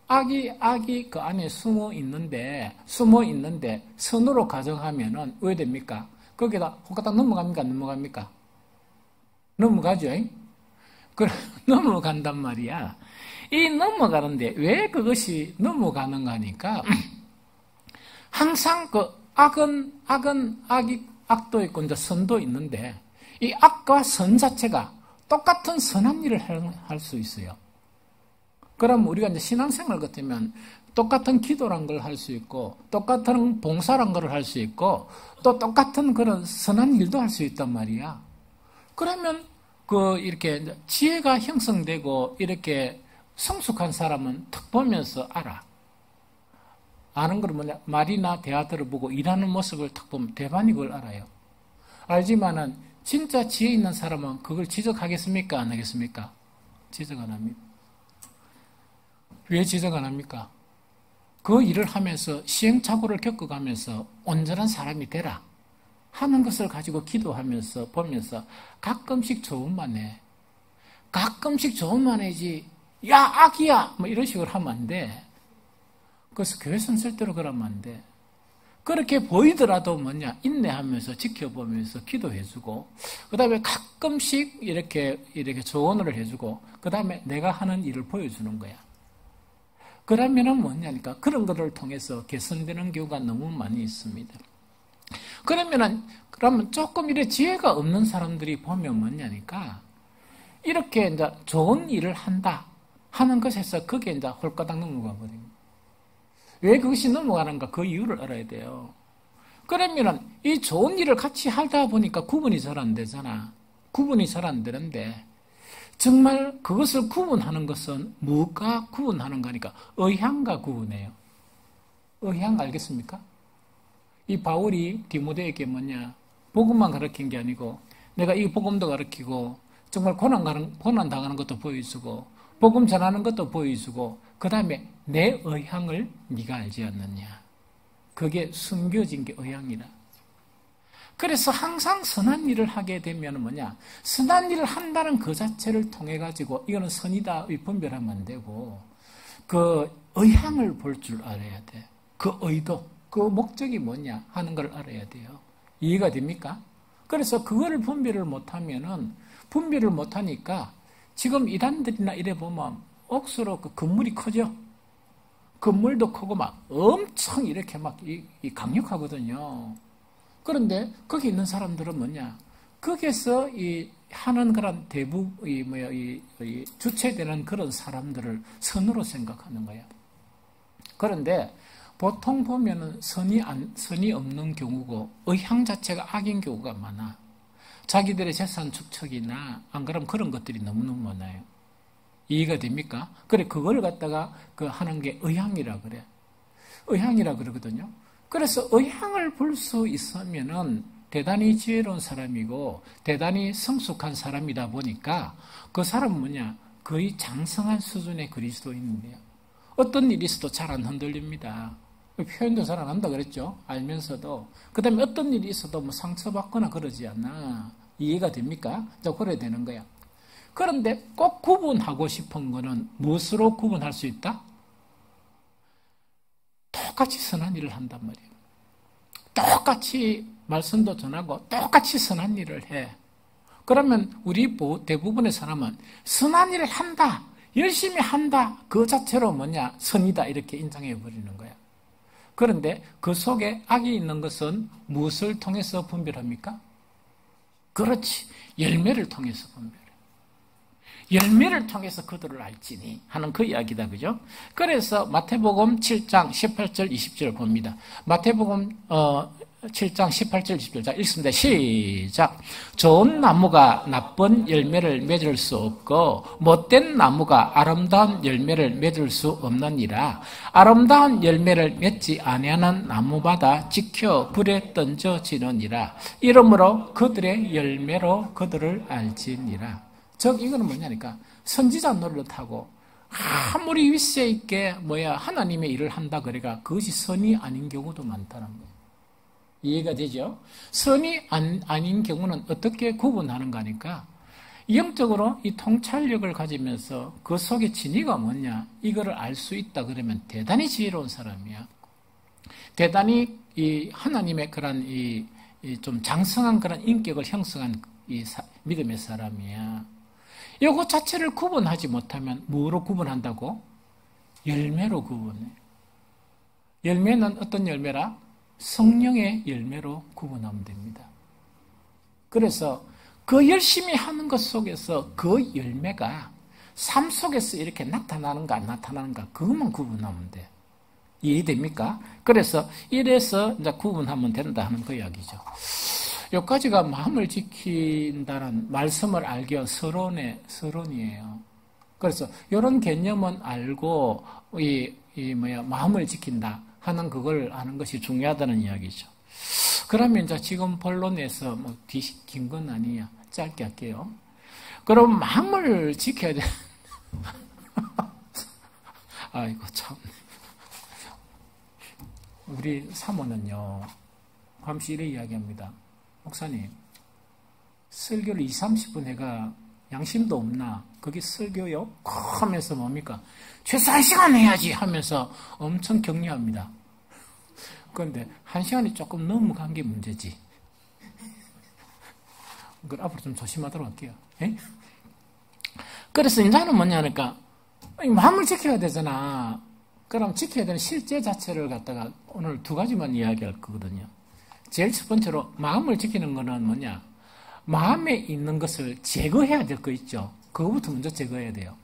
악이 그 안에 숨어 있는데 선으로 가정하면은 왜 됩니까? 거기다 호가닥 넘어갑니까? 안 넘어갑니까? 넘어가죠? 넘어간단 말이야. 이 넘어가는데 왜 그것이 넘어가는가 하니까 항상 그 악도 있고 이제 선도 있는데 이 악과 선 자체가 똑같은 선한 일을 할 수 있어요. 그럼 우리가 이제 신앙생활 같으면 똑같은 기도란 걸 할 수 있고, 똑같은 봉사란 걸 할 수 있고, 또 똑같은 그런 선한 일도 할 수 있단 말이야. 그러면 이렇게 지혜가 형성되고 이렇게 성숙한 사람은 탁 보면서 알아. 아는 건 뭐냐? 말이나 대화들을 보고 일하는 모습을 탁 보면 대반이 그걸 알아요. 알지만은 진짜 지혜 있는 사람은 그걸 지적하겠습니까? 안 하겠습니까? 지적 안 합니다. 왜 지적 안 합니까? 그 일을 하면서 시행착오를 겪어가면서 온전한 사람이 되라 하는 것을 가지고 기도하면서 보면서 가끔씩 조언만 해. 가끔씩 조언만 해지 야 악이야 이런 식으로 하면 안 돼. 그래서 교회 선설대로 그러면 안 돼. 그렇게 보이더라도 인내하면서 지켜보면서 기도해주고 그 다음에 가끔씩 이렇게 조언을 해주고 그 다음에 내가 하는 일을 보여주는 거야. 그러면은 뭐냐니까 그런 것을 통해서 개선되는 경우가 너무 많이 있습니다. 그러면 조금 이래 지혜가 없는 사람들이 보면 뭐냐니까 이렇게 이제 좋은 일을 한다 하는 것에서 그게 이제 홀가닥 넘어가 버립니다. 왜 그것이 넘어가는가 그 이유를 알아야 돼요. 그러면은 이 좋은 일을 같이 하다 보니까 구분이 잘 안 되잖아. 구분이 잘 안 되는데 정말 그것을 구분하는 것은 무엇과 구분하는가 하니까 의향과 구분해요. 의향 알겠습니까? 이 바울이 디모데에게 복음만 가르친 게 아니고 내가 이 복음도 가르치고 정말 고난 당하는 것도 보여주고 복음 전하는 것도 보여주고 그 다음에 내 의향을 네가 알지 않느냐. 그게 숨겨진 게 의향이다. 그래서 항상 선한 일을 하게 되면 선한 일을 한다는 그 자체를 통해 가지고 이거는 선이다 분별하면 안 되고 그 의향을 볼 줄 알아야 돼. 그 의도, 그 목적이 뭐냐 하는 걸 알아야 돼요. 이해가 됩니까? 그래서 그거를 분별을 못하니까 지금 이단들이나 이래 보면 억수로 그 건물이 커져. 건물도 크고 엄청 이렇게 강력하거든요. 그런데 거기 있는 사람들은 거기에서 하는 그런 주체되는 그런 사람들을 선으로 생각하는 거야. 그런데 보통 보면은 선이 없는 경우고 의향 자체가 악인 경우가 많아. 자기들의 재산 축척이나 안 그러면 그런 것들이 너무너무 많아요. 이해가 됩니까? 그래, 그걸 갖다가 하는 게 의향이라 그래. 의향이라 그러거든요. 그래서 의향을 볼 수 있으면은 대단히 지혜로운 사람이고 대단히 성숙한 사람이다 보니까 그 사람은 뭐냐? 거의 장성한 수준의 그리스도인이에요. 어떤 일이 있어도 잘 안 흔들립니다. 표현도 잘 안 한다 그랬죠? 알면서도. 그 다음에 어떤 일이 있어도 뭐 상처받거나 그러지 않아. 이해가 됩니까? 자, 그래야 되는 거야. 그런데 꼭 구분하고 싶은 거는 무엇으로 구분할 수 있다? 똑같이 선한 일을 한단 말이에요. 똑같이 말씀도 전하고 똑같이 선한 일을 해. 그러면 우리 대부분의 사람은 선한 일을 한다, 열심히 한다, 그 자체로 뭐냐? 선이다 이렇게 인정해 버리는 거야. 그런데 그 속에 악이 있는 것은 무엇을 통해서 분별합니까? 그렇지. 열매를 통해서 분별해. 열매를 통해서 그들을 알지니 하는 그 이야기다. 그죠? 그래서 마태복음 7장 18절 20절 봅니다. 마태복음 7장 18절 20절. 자, 읽습니다. 시작. 좋은 나무가 나쁜 열매를 맺을 수 없고 못된 나무가 아름다운 열매를 맺을 수 없느니라. 아름다운 열매를 맺지 아니하는 나무마다 지켜 불에 던져지느니라. 이러므로 그들의 열매로 그들을 알지니라. 즉 이거는 뭐냐니까 선지자 노릇하고 아무리 위세 있게 하나님의 일을 한다 그래가 그것이 선이 아닌 경우도 많다는 거예요. 이해가 되죠? 선이 아닌 경우는 어떻게 구분하는가 하니까 영적으로 이 통찰력을 가지면서 그 속에 진위가 뭐냐 이거를 알 수 있다 그러면 대단히 지혜로운 사람이야. 대단히 이 하나님의 그런 이 좀 장성한 그런 인격을 형성한 이 믿음의 사람이야. 이것 자체를 구분하지 못하면 뭐로 구분한다고? 열매로 구분해. 열매는 어떤 열매라? 성령의 열매로 구분하면 됩니다. 그래서 그 열심히 하는 것 속에서 그 열매가 삶 속에서 이렇게 나타나는가 안 나타나는가 그것만 구분하면 돼. 이해됩니까? 그래서 이래서 이제 구분하면 된다 하는 그 이야기죠. 여기까지가 마음을 지킨다는 말씀을 알기 위한 서론이에요. 그래서 이런 개념은 알고 마음을 지킨다 하는 그걸 아는 것이 중요하다는 이야기죠. 그러면 이제 지금 본론에서 긴 건 아니야. 짧게 할게요. 그럼 마음을 지켜야 돼. 아이고 참. 우리 사모는요. 잠시 이래 이야기합니다. 목사님, 설교를 20-30분 해가 양심도 없나? 그게 설교요? 하면서 뭡니까? 최소 1시간 해야지 하면서 엄청 격려합니다. 그런데 1시간이 조금 넘어간 게 문제지. 그걸 앞으로 좀 조심하도록 할게요. 에? 그래서 인자는 뭐냐니까 마음을 지켜야 되잖아. 그럼 지켜야 되는 실제 자체를 갖다가 오늘 2가지만 이야기할 거거든요. 제일 첫 번째로 마음을 지키는 거는 뭐냐? 마음에 있는 것을 제거해야 될 거 있죠. 그거부터 먼저 제거해야 돼요.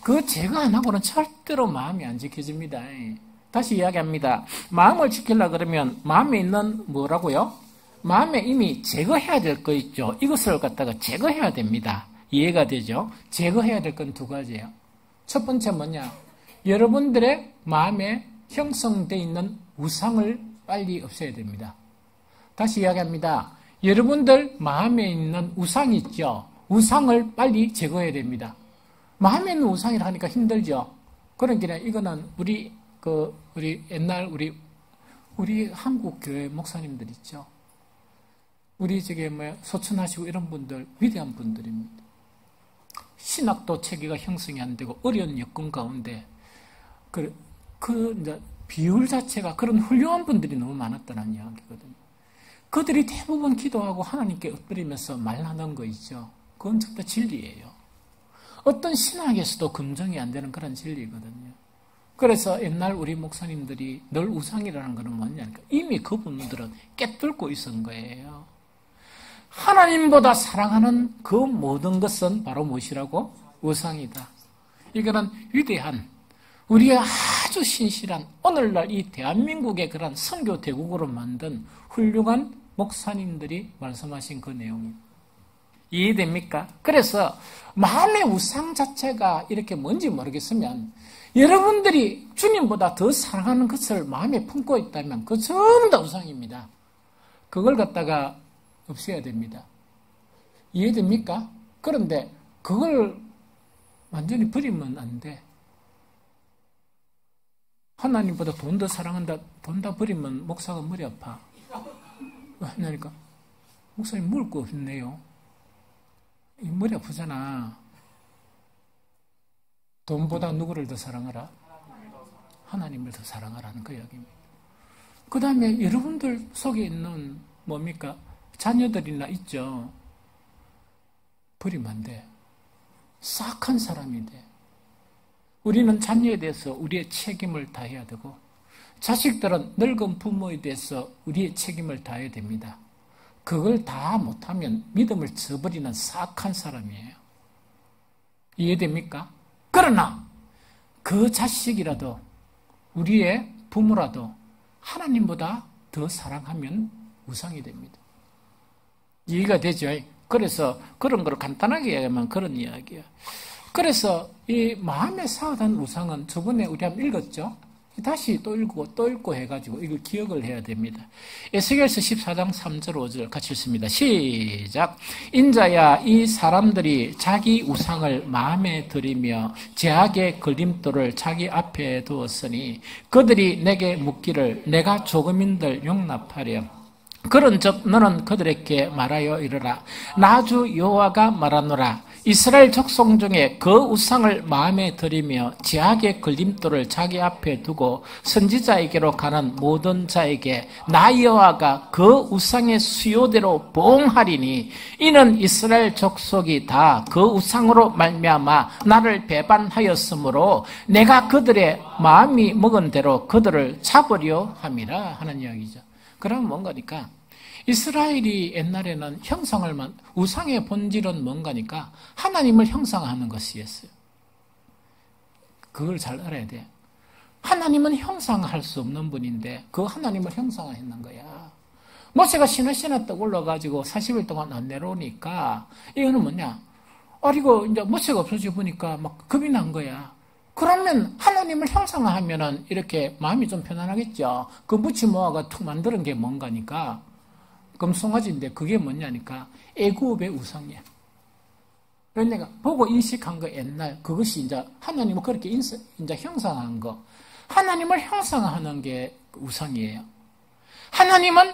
그거 제거 안 하고는 절대로 마음이 안 지켜집니다. 다시 이야기합니다. 마음을 지키려고 그러면 마음에 있는 뭐라고요? 마음에 이미 제거해야 될 거 있죠. 이것을 갖다가 제거해야 됩니다. 이해가 되죠? 제거해야 될 건 2가지예요. 첫 번째 뭐냐? 여러분들의 마음에 형성되어 있는 우상을 빨리 없애야 됩니다. 다시 이야기합니다. 여러분들 마음에 있는 우상이 있죠. 우상을 빨리 제거해야 됩니다. 마음에 있는 우상이라 하니까 힘들죠. 그러니까 이거는 우리 옛날 우리 한국 교회 목사님들 있죠. 우리 소천하시고 이런 분들 위대한 분들입니다. 신학도 체계가 형성이 안 되고 어려운 여건 가운데 이제 비율 자체가 그런 훌륭한 분들이 너무 많았다는 이야기거든요. 그들이 대부분 기도하고 하나님께 엎드리면서 말하는 거 있죠. 그건 전부 진리예요. 어떤 신학에서도 검증이 안 되는 그런 진리거든요. 그래서 옛날 우리 목사님들이 늘 우상이라는 것은 뭐냐니까 이미 그분들은 깨뚫고 있은 거예요. 하나님보다 사랑하는 그 모든 것은 바로 무엇이라고? 우상이다. 이거는 위대한 우리의 아주 신실한 오늘날 이 대한민국의 그런 선교 대국으로 만든 훌륭한 목사님들이 말씀하신 그 내용입니다. 이해됩니까? 그래서 마음의 우상 자체가 이렇게 뭔지 모르겠으면 여러분들이 주님보다 더 사랑하는 것을 마음에 품고 있다면 그거 전부 다 우상입니다. 그걸 갖다가 없애야 됩니다. 이해됩니까? 그런데 그걸 완전히 버리면 안 돼. 하나님보다 돈 더 사랑한다. 돈 다 버리면 목사가 머리 아파. 왜 하냐니까 목사님 먹을 거 없네요. 머리 아프잖아. 돈보다 누구를 더 사랑하라? 하나님을 더 사랑하라는 그 이야기입니다. 그 다음에 여러분들 속에 있는 뭡니까? 자녀들이나 있죠. 버리면 안 돼. 싹한 사람이 돼. 우리는 자녀에 대해서 우리의 책임을 다해야 되고 자식들은 늙은 부모에 대해서 우리의 책임을 다해야 됩니다. 그걸 다 못하면 믿음을 저버리는 싹한 사람이에요. 이해됩니까? 그러나 그 자식이라도 우리의 부모라도 하나님보다 더 사랑하면 우상이 됩니다. 이해가 되죠? 그래서 그런 걸 간단하게 이야기하면 그런 이야기예요. 그래서 이 마음에 쌓아둔 우상은 저번에 우리 한번 읽었죠? 다시 또 읽고 해가지고 이걸 기억을 해야 됩니다. 에스겔서 14장 3절 5절 같이 읽습니다. 시작. 인자야 이 사람들이 자기 우상을 마음에 들이며 제약의 걸림돌을 자기 앞에 두었으니 그들이 내게 묻기를 내가 조금인들 용납하렴. 그런즉 너는 그들에게 말하여 이르라. 나 주 여호와가 말하노라. 이스라엘 족속 중에 그 우상을 마음에 들이며 제약의 걸림돌을 자기 앞에 두고 선지자에게로 가는 모든 자에게 나 여호와가 그 우상의 수요대로 보응하리니 이는 이스라엘 족속이 다 그 우상으로 말미암아 나를 배반하였으므로 내가 그들의 마음이 먹은 대로 그들을 잡으려 함이라 하는 이야기죠. 그러면 뭔가니까 이스라엘이 옛날에는 우상의 본질은 뭔가니까 하나님을 형상화하는 것이었어요. 그걸 잘 알아야 돼. 하나님은 형상화할 수 없는 분인데 그 하나님을 형상화했는 거야. 모세가 시내시내 떡 올라가지고 40일 동안 안 내려오니까 이거는 뭐냐? 이거 이제 모세가 없어져 보니까 막 겁이 난 거야. 그러면 하나님을 형상화하면은 이렇게 마음이 좀 편안하겠죠. 그 묻지 모아가 툭 만드는 게 뭔가니까 금송아지인데 그게 뭐냐니까 애굽의 우상이야. 그래서 내가 보고 인식한 거 옛날 그것이 이제 하나님을 그렇게 이제 형상화한 거. 하나님을 형상화하는 게 우상이에요. 하나님은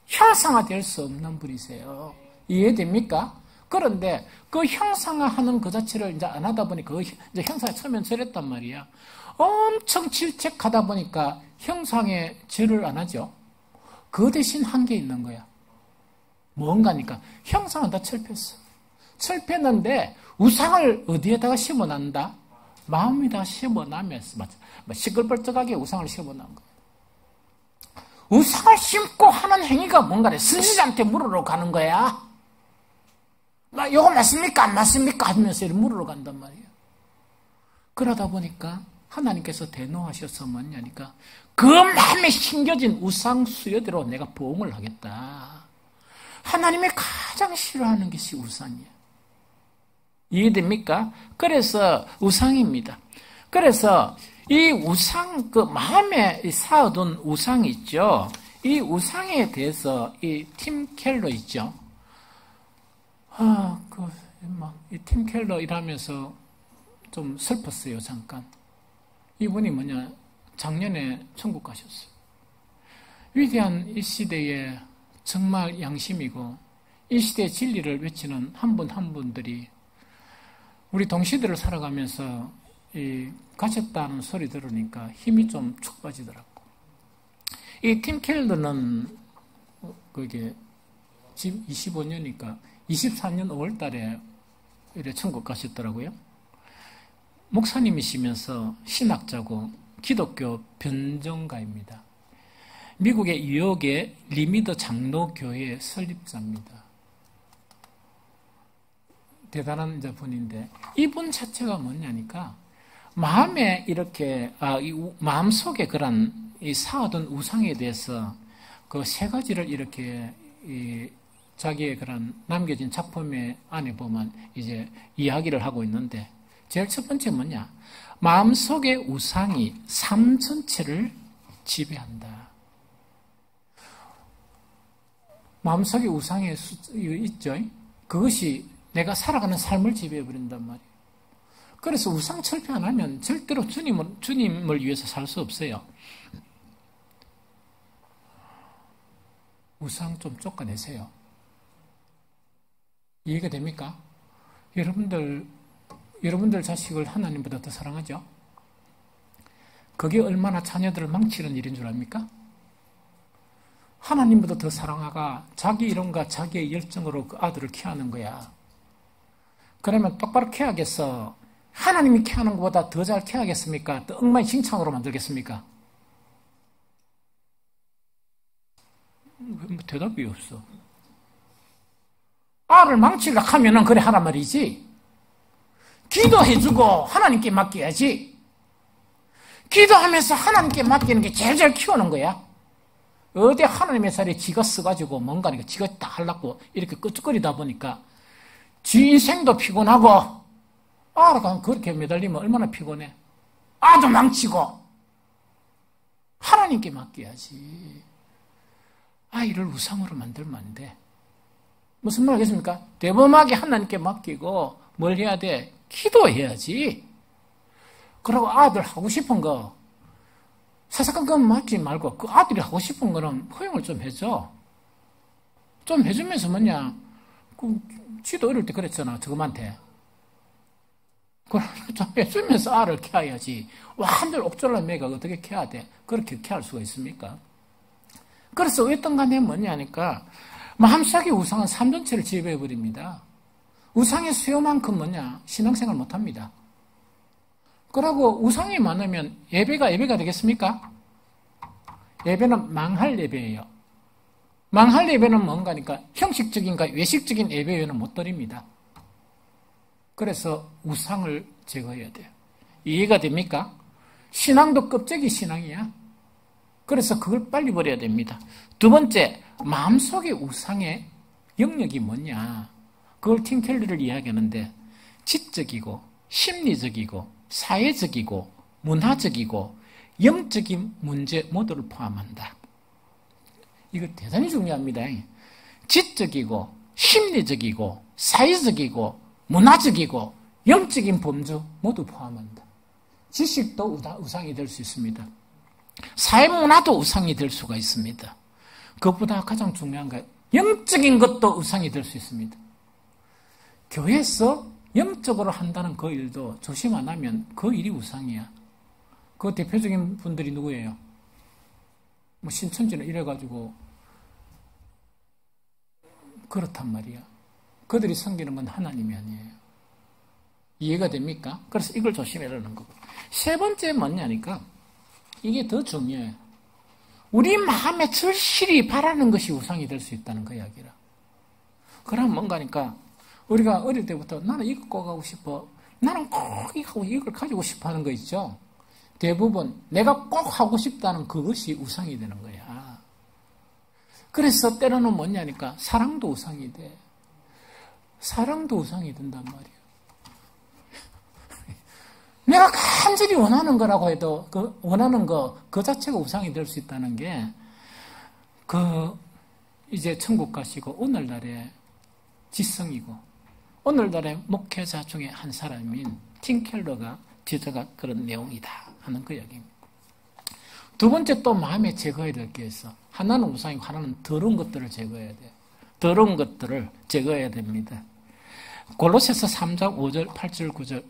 형상화될 수 없는 분이세요. 이해됩니까? 그런데 그 형상화하는 그 자체를 이제 안 하다 보니까 그 이제 형상에 처음엔 저랬단 말이야. 엄청 질책하다 보니까 형상의 절을 안 하죠. 그 대신 한 게 있는 거야. 뭔가니까 형상은 다 철폐했어. 철폐했는데 우상을 어디에다가 심어난다? 마음에다가 심어나면서 시끌벌떡하게 우상을 심어난 거야. 우상을 심고 하는 행위가 뭔가래. 선지자한테 물으러 가는 거야. 요거 맞습니까? 안 맞습니까? 하면서 물으러 간단 말이에요. 그러다 보니까 하나님께서 대노하셔서 뭐냐니까 그 마음에 심겨진 우상 수요대로 내가 보응을 하겠다. 하나님이 가장 싫어하는 것이 우상이에요. 이해됩니까? 그래서 우상입니다. 그래서 이 우상, 그 마음에 쌓아둔 우상이 있죠. 이 우상에 대해서 이 팀 켈러 있죠. 이 팀 켈러 일하면서 좀 슬펐어요, 잠깐. 이분이 뭐냐, 작년에 천국 가셨어요. 위대한 이 시대에 정말 양심이고, 이 시대의 진리를 외치는 한 분 한 분들이 우리 동시대를 살아가면서 가셨다는 소리 들으니까 힘이 좀 축 빠지더라고. 이 팀 켈러는 그게 지금 25년이니까 24년 5월 달에 이래 천국 가셨더라고요. 목사님이시면서 신학자고 기독교 변정가입니다. 미국의 뉴욕의 리미더 장로교회 설립자입니다. 대단한 분인데 이분 자체가 뭐냐니까 마음에 이렇게 마음속에 그런 이 쌓아둔 우상에 대해서 그 세 가지를 이렇게 자기의 그런 남겨진 작품의 안에 보면 이제 이야기를 하고 있는데 제일 첫 번째 뭐냐? 마음속의 우상이 삶 전체를 지배한다. 마음속에 우상이 있죠. 그것이 내가 살아가는 삶을 지배해버린단 말이에요. 그래서 우상 철폐 안 하면 절대로 주님을 위해서 살 수 없어요. 우상 좀 쫓아내세요. 이해가 됩니까? 여러분들 자식을 하나님보다 더 사랑하죠? 그게 얼마나 자녀들을 망치는 일인 줄 압니까? 하나님보다 더 사랑하가 자기 이름과 자기의 열정으로 그 아들을 케어하는 거야. 그러면 똑바로 케어하겠어? 하나님이 케어하는 것보다 더 잘 케어하겠습니까? 또 엉망진창으로 만들겠습니까? 뭐 대답이 없어. 알을 망치려고 하면은 그래 하란 말이지. 기도해주고 하나님께 맡겨야지. 기도하면서 하나님께 맡기는 게 제일 잘 키우는 거야. 어디 하나님의 자리에 지가 써가지고 뭔가 지가 다 하려고 이렇게 끄적거리다 보니까 지 인생도 피곤하고 알아가 그렇게 매달리면 얼마나 피곤해. 아도 망치고 하나님께 맡겨야지. 아이를 우상으로 만들면 안 돼. 무슨 말 하겠습니까? 대범하게 하나님께 맡기고 뭘 해야 돼? 기도해야지. 그리고 아들 하고 싶은 거 사사건 건 맡지 말고 그 아들이 하고 싶은 거는 허용을 좀 해줘. 좀 해주면서 뭐냐, 지도 어릴 때 그랬잖아, 저금한테. 그럼 좀 해주면서 알을 케어해야지. 완전 옥졸라 매가 어떻게 케어해야 돼? 그렇게 케어할 수가 있습니까? 그래서 어떤 간에 뭐냐니까, 마음속의 우상은 삶 전체를 지배해버립니다. 우상의 수요만큼 뭐냐, 신앙생활 못합니다. 그러고 우상이 많으면 예배가 되겠습니까? 예배는 망할 예배예요. 망할 예배는 뭔가니까 형식적인가 외식적인 예배는 못 드립니다. 그래서 우상을 제거해야 돼요. 이해가 됩니까? 신앙도 껍데기 신앙이야. 그래서 그걸 빨리 버려야 됩니다. 두 번째, 마음속의 우상의 영역이 뭐냐? 그걸 팀 켈러를 이야기하는데 지적이고 심리적이고 사회적이고 문화적이고 영적인 문제 모두를 포함한다. 이거 대단히 중요합니다. 지적이고 심리적이고 사회적이고 문화적이고 영적인 범주 모두 포함한다. 지식도 우상이 될 수 있습니다. 사회문화도 우상이 될 수가 있습니다. 그것보다 가장 중요한 건 영적인 것도 우상이 될 수 있습니다. 교회에서 영적으로 한다는 그 일도 조심 안 하면 그 일이 우상이야. 그 대표적인 분들이 누구예요? 뭐 신천지는 이래가지고 그렇단 말이야. 그들이 섬기는 건 하나님이 아니에요. 이해가 됩니까? 그래서 이걸 조심해라는 거고. 세 번째 뭐냐니까 이게 더 중요해요. 우리 마음에 절실히 바라는 것이 우상이 될 수 있다는 그 이야기라. 그럼 뭔가니까 우리가 어릴 때부터 나는 이거 꼭 하고 싶어. 나는 꼭 이걸 가지고 싶어 하는 거 있죠. 대부분 내가 꼭 하고 싶다는 그것이 우상이 되는 거야. 그래서 때로는 뭐냐니까 사랑도 우상이 돼. 사랑도 우상이 된단 말이야. 내가 간절히 원하는 거라고 해도 그 원하는 거 그 자체가 우상이 될 수 있다는 게 이제 천국 가시고 오늘날의 지성이고 오늘날의 목회자 중에 한 사람인 팀 켈러가 지적한 그런 내용이다 하는 그 이야기입니다. 두 번째 또 마음에 제거해야 될 게 있어. 하나는 우상이고 하나는 더러운 것들을 제거해야 돼. 더러운 것들을 제거해야 됩니다. 골로새서 3장 5절, 8절, 9절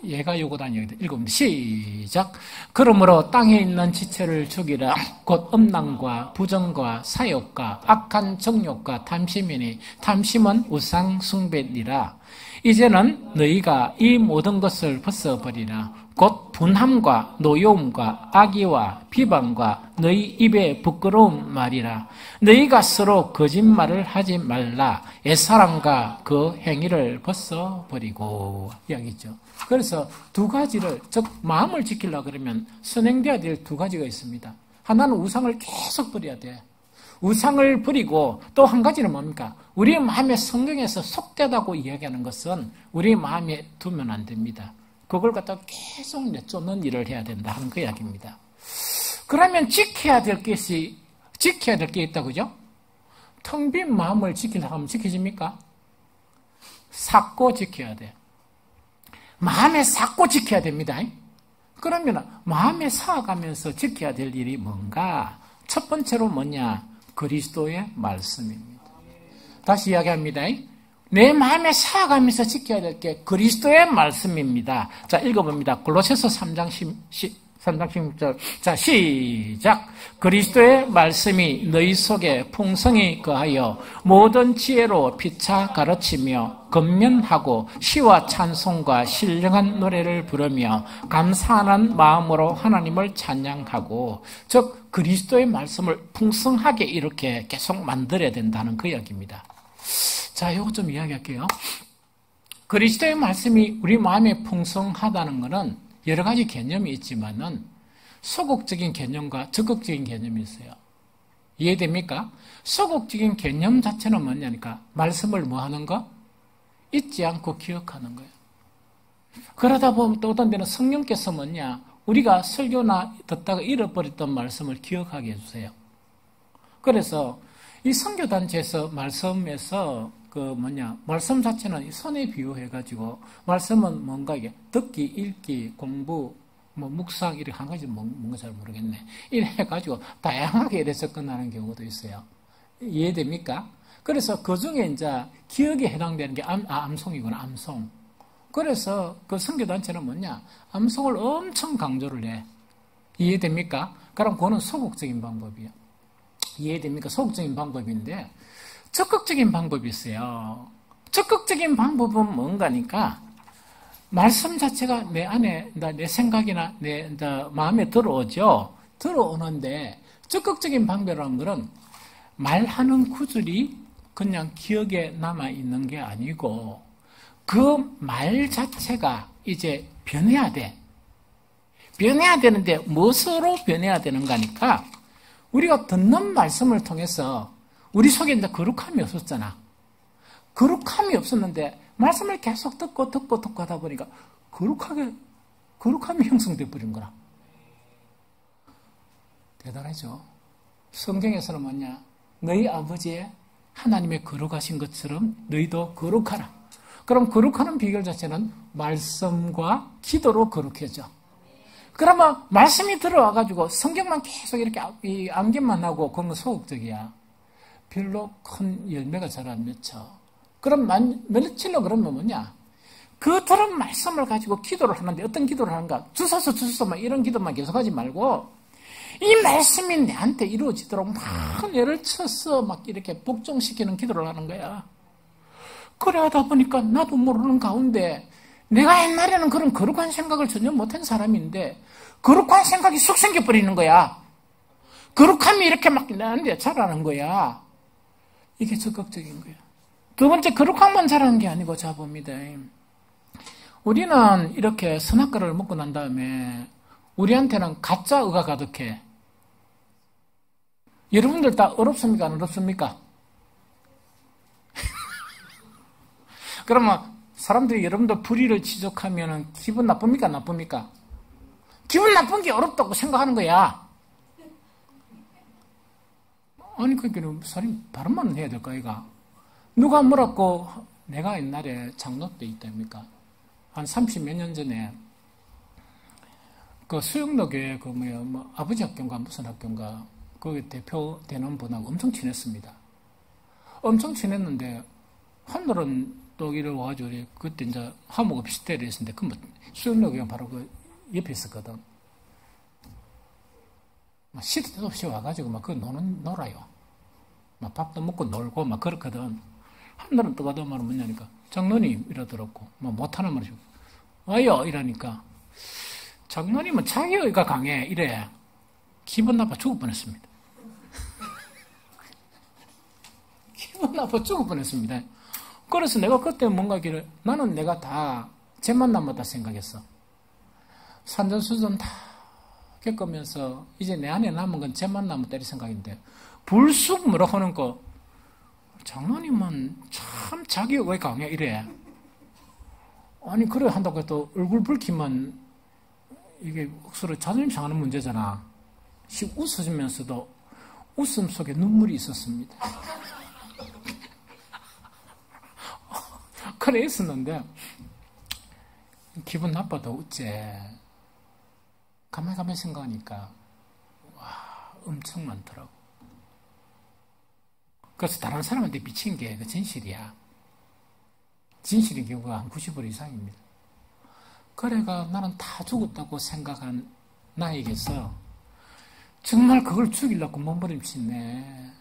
얘가 요거다 읽어봅니다. 시작. 그러므로 땅에 있는 지체를 죽이라. 곧 음란과 부정과 사욕과 악한 정욕과 탐심이니 탐심은 우상 숭배니라. 이제는 너희가 이 모든 것을 벗어버리라. 곧 분함과 노여움과 악의와 비방과 너희 입에 부끄러운 말이라. 너희가 서로 거짓말을 하지 말라. 옛사람과 그 행위를 벗어버리고 이야기죠. 그래서 두 가지를, 즉 마음을 지키려고 그러면 선행돼야 될 두 가지가 있습니다. 하나는 우상을 계속 버려야 돼. 우상을 버리고 또 한 가지는 뭡니까? 우리 마음에 성경에서 속되다고 이야기하는 것은 우리 마음에 두면 안 됩니다. 그걸 갖다가 계속 내쫓는 일을 해야 된다 하는 그 이야기입니다. 그러면 지켜야 될 게 있다, 그죠? 텅 빈 마음을 지키려고 하면 지켜집니까? 삭고 지켜야 돼. 마음에 삭고 지켜야 됩니다. 그러면 마음에 쌓아가면서 지켜야 될 일이 뭔가? 첫 번째로 뭐냐? 그리스도의 말씀입니다. 다시 이야기합니다. 내 마음에 쌓아가면서 지켜야 될 게 그리스도의 말씀입니다. 자, 읽어봅니다. 골로새서 3장 16절. 자, 시작. 그리스도의 말씀이 너희 속에 풍성히 거하여 모든 지혜로 피차 가르치며 건면하고 시와 찬송과 신령한 노래를 부르며 감사하는 마음으로 하나님을 찬양하고, 즉 그리스도의 말씀을 풍성하게 이렇게 계속 만들어야 된다는 그 이야기입니다. 자, 이거 좀 이야기할게요. 그리스도의 말씀이 우리 마음에 풍성하다는 것은 여러 가지 개념이 있지만은 소극적인 개념과 적극적인 개념이 있어요. 이해됩니까? 소극적인 개념 자체는 뭐냐니까 말씀을 뭐 하는 거? 잊지 않고 기억하는 거예요. 그러다 보면 또 어떤 데는 성령께서 뭐냐? 우리가 설교나 듣다가 잃어버렸던 말씀을 기억하게 해주세요. 그래서 이 선교단체에서 말씀에서 말씀 자체는 손에 비유해가지고, 말씀은 뭔가 이게 듣기, 읽기, 공부, 묵상, 이렇게 한 가지 뭔가 잘 모르겠네. 이래 해가지고 다양하게 이래서 끝나는 경우도 있어요. 이해됩니까? 그래서 그 중에 이제 기억에 해당되는 게 암송이구나, 암송. 그래서 그 선교단체는 뭐냐? 암송을 엄청 강조를 해. 이해됩니까? 그럼 그거는 소극적인 방법이에요. 이해됩니까? 소극적인 방법인데, 적극적인 방법이 있어요. 적극적인 방법은 뭔가니까, 말씀 자체가 내 안에, 내 생각이나 내 마음에 들어오죠. 들어오는데, 적극적인 방법이라는 것은 말하는 구절이 그냥 기억에 남아있는 게 아니고, 그 말 자체가 이제 변해야 돼. 변해야 되는데, 무엇으로 변해야 되는가니까, 우리가 듣는 말씀을 통해서 우리 속에 이제 거룩함이 없었잖아. 거룩함이 없었는데 말씀을 계속 듣고 하다 보니까 거룩함이 형성돼 버린 거라. 대단하죠. 성경에서는 뭐냐? 너희 아버지의 하나님의 거룩하신 것처럼 너희도 거룩하라. 그럼 거룩하는 비결 자체는 말씀과 기도로 거룩해져. 그러면 말씀이 들어와가지고 성경만 계속 이렇게 암기만 하고 그런 건 소극적이야. 별로 큰 열매가 잘 안 맺혀. 그럼 며칠로 그러면 뭐냐? 그 들은 말씀을 가지고 기도를 하는데 어떤 기도를 하는가? 주소서 막 이런 기도만 계속하지 말고 이 말씀이 내한테 이루어지도록 막 애를 쳐서 막 이렇게 복종시키는 기도를 하는 거야. 그래 하다 보니까 나도 모르는 가운데 내가 옛날에는 그런 거룩한 생각을 전혀 못한 사람인데 거룩한 생각이 쑥 생겨버리는 거야. 거룩함이 이렇게 막 나한테 자라는 거야. 이게 적극적인 거야. 두 번째, 거룩함만 자라는 게 아니고, 자 봅니다. 우리는 이렇게 선악과를 먹고 난 다음에 우리한테는 가짜 의가 가득해. 여러분들 다 어렵습니까? 안 어렵습니까? 그러면 사람들이 여러분들 불의를 지적하면 기분 나쁩니까? 나쁩니까? 기분 나쁜 게 어렵다고 생각하는 거야. 아니, 그러니까 사람이 발음만 해야 될까, 이가? 누가 뭐라고, 내가 옛날에 장로 때 있답니까? 한 30몇 년 전에, 그 수영로 교회 아버지 학교인가 무슨 학교인가, 거기 대표 되는 분하고 엄청 친했습니다. 엄청 친했는데, 한날은 또 이래 와가지고, 그때 이제 하모가 비슷해 있었는데, 수영로 교회 바로 그 옆에 있었거든. 시도 때도 없이 와가지고 막 놀아요. 막 밥도 먹고 놀고 막 그렇거든. 한날은 또 가다 말은 뭐냐니까 장로님 이러더라고. 뭐 못하는 말이죠. 와요 이러니까 장로님은 자기의가 강해 이래. 기분 나빠 죽을 뻔했습니다. 기분 나빠 죽을 뻔했습니다. 그래서 내가 그때 뭔가 나는 내가 다 제 만남마다 생각했어. 산전수전 다 겪으면서 이제 내 안에 남은 건 제 만남을 때릴 생각인데 불쑥 뭐라 하는 거, 장로님은 참 자기 왜 강해 이래. 아니 그래 한다고 해도 얼굴 붉히면 이게 억수로 자존심 상하는 문제잖아. 웃으면서도 웃음 속에 눈물이 있었습니다. 그래 있었는데 기분 나빠도 웃재. 가만히 생각하니까 와 엄청 많더라고. 그래서 다른 사람한테 미친 게 그 진실이야. 진실의 경우가 한 90% 이상입니다. 그래가 나는 다 죽었다고 생각한 나에게서 정말 그걸 죽이려고 몸부림치네.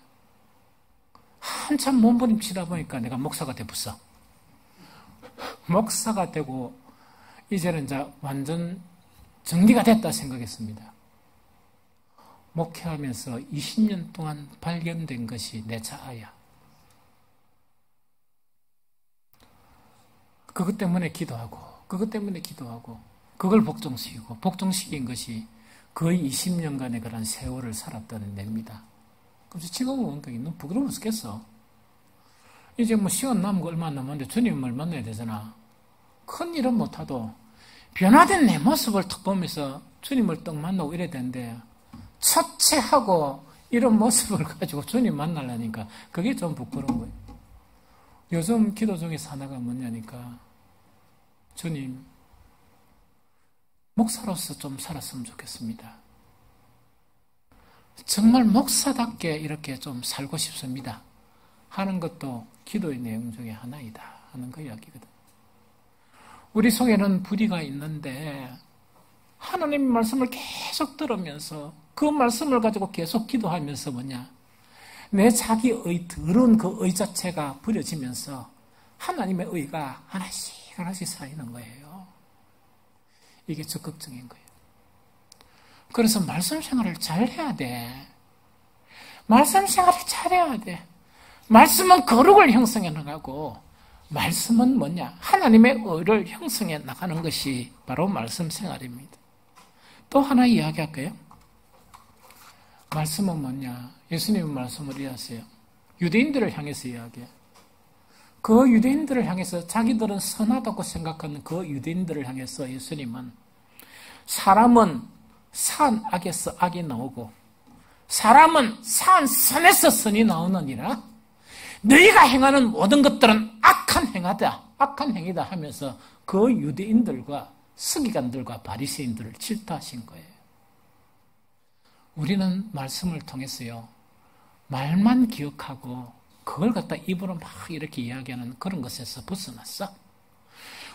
한참 몸부림치다 보니까 내가 목사가 돼버렸어. 목사가 되고 이제는 이제 완전 정리가 됐다 생각했습니다. 목회하면서 20년 동안 발견된 것이 내 자아야. 그것 때문에 기도하고 그걸 복종시킨 것이 거의 20년간의 그런 세월을 살았다는 내입니다. 그래서 지금은 원격이 너무 부끄러워 죽겠어. 이제 뭐 시간 남은 거 얼마 안 남았는데 주님을 만나야 되잖아. 큰 일은 못하도 변화된 내 모습을 탁 보면서 주님을 딱 만나고 이래야 되는데 처체하고 이런 모습을 가지고 주님 만나려니까 그게 좀 부끄러운 거예요. 요즘 기도 중에서 하나가 뭐냐니까 주님 목사로서 좀 살았으면 좋겠습니다. 정말 목사답게 이렇게 좀 살고 싶습니다. 하는 것도 기도의 내용 중에 하나이다 하는 그 이야기거든. 우리 속에는 불의가 있는데 하나님의 말씀을 계속 들으면서 그 말씀을 가지고 계속 기도하면서 뭐냐 내 자기의 더러운 그 의 자체가 버려지면서 하나님의 의가 하나씩 쌓이는 거예요. 이게 적극적인 거예요. 그래서 말씀 생활을 잘 해야 돼. 말씀 생활을 잘 해야 돼. 말씀은 거룩을 형성해 나가고 말씀은 뭐냐? 하나님의 의를 형성해 나가는 것이 바로 말씀 생활입니다. 또 하나 이야기할까요? 말씀은 뭐냐? 예수님의 말씀을 이해하세요. 유대인들을 향해서 이야기해. 그 유대인들을 향해서 자기들은 선하다고 생각하는 그 유대인들을 향해서 예수님은 사람은 산 악에서 악이 나오고 사람은 산 선에서 선이 나오느니라 너희가 행하는 모든 것들은 악한 행위다 하면서 그 유대인들과 서기관들과 바리새인들을 질타하신 거예요. 우리는 말씀을 통해서요 말만 기억하고 그걸 갖다 입으로 막 이렇게 이야기하는 그런 것에서 벗어났어.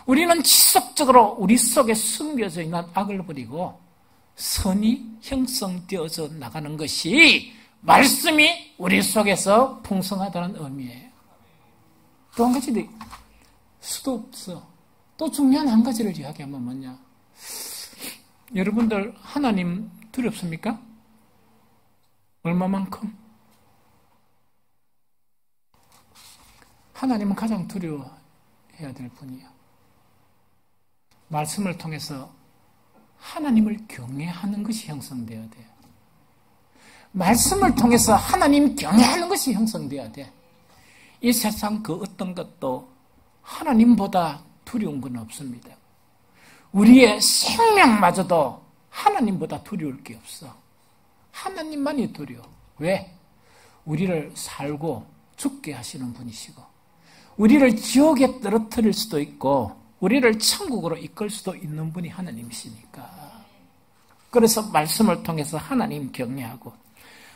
우리는 지속적으로 우리 속에 숨겨져 있는 악을 버리고 선이 형성되어져 나가는 것이 말씀이 우리 속에서 풍성하다는 의미예요. 또 한 가지 수도 없어. 또 중요한 한 가지를 이야기하면 뭐냐? 여러분들 하나님 두렵습니까? 얼마만큼? 하나님은 가장 두려워해야 될 분이야. 말씀을 통해서 하나님을 경외하는 것이 형성되어야 돼. 말씀을 통해서 하나님 경외하는 것이 형성되어야 돼. 이 세상 그 어떤 것도 하나님보다 두려운 건 없습니다. 우리의 생명마저도 하나님보다 두려울 게 없어. 하나님만이 두려워. 왜? 우리를 살고 죽게 하시는 분이시고 우리를 지옥에 떨어뜨릴 수도 있고 우리를 천국으로 이끌 수도 있는 분이 하나님이시니까. 그래서 말씀을 통해서 하나님 경외하고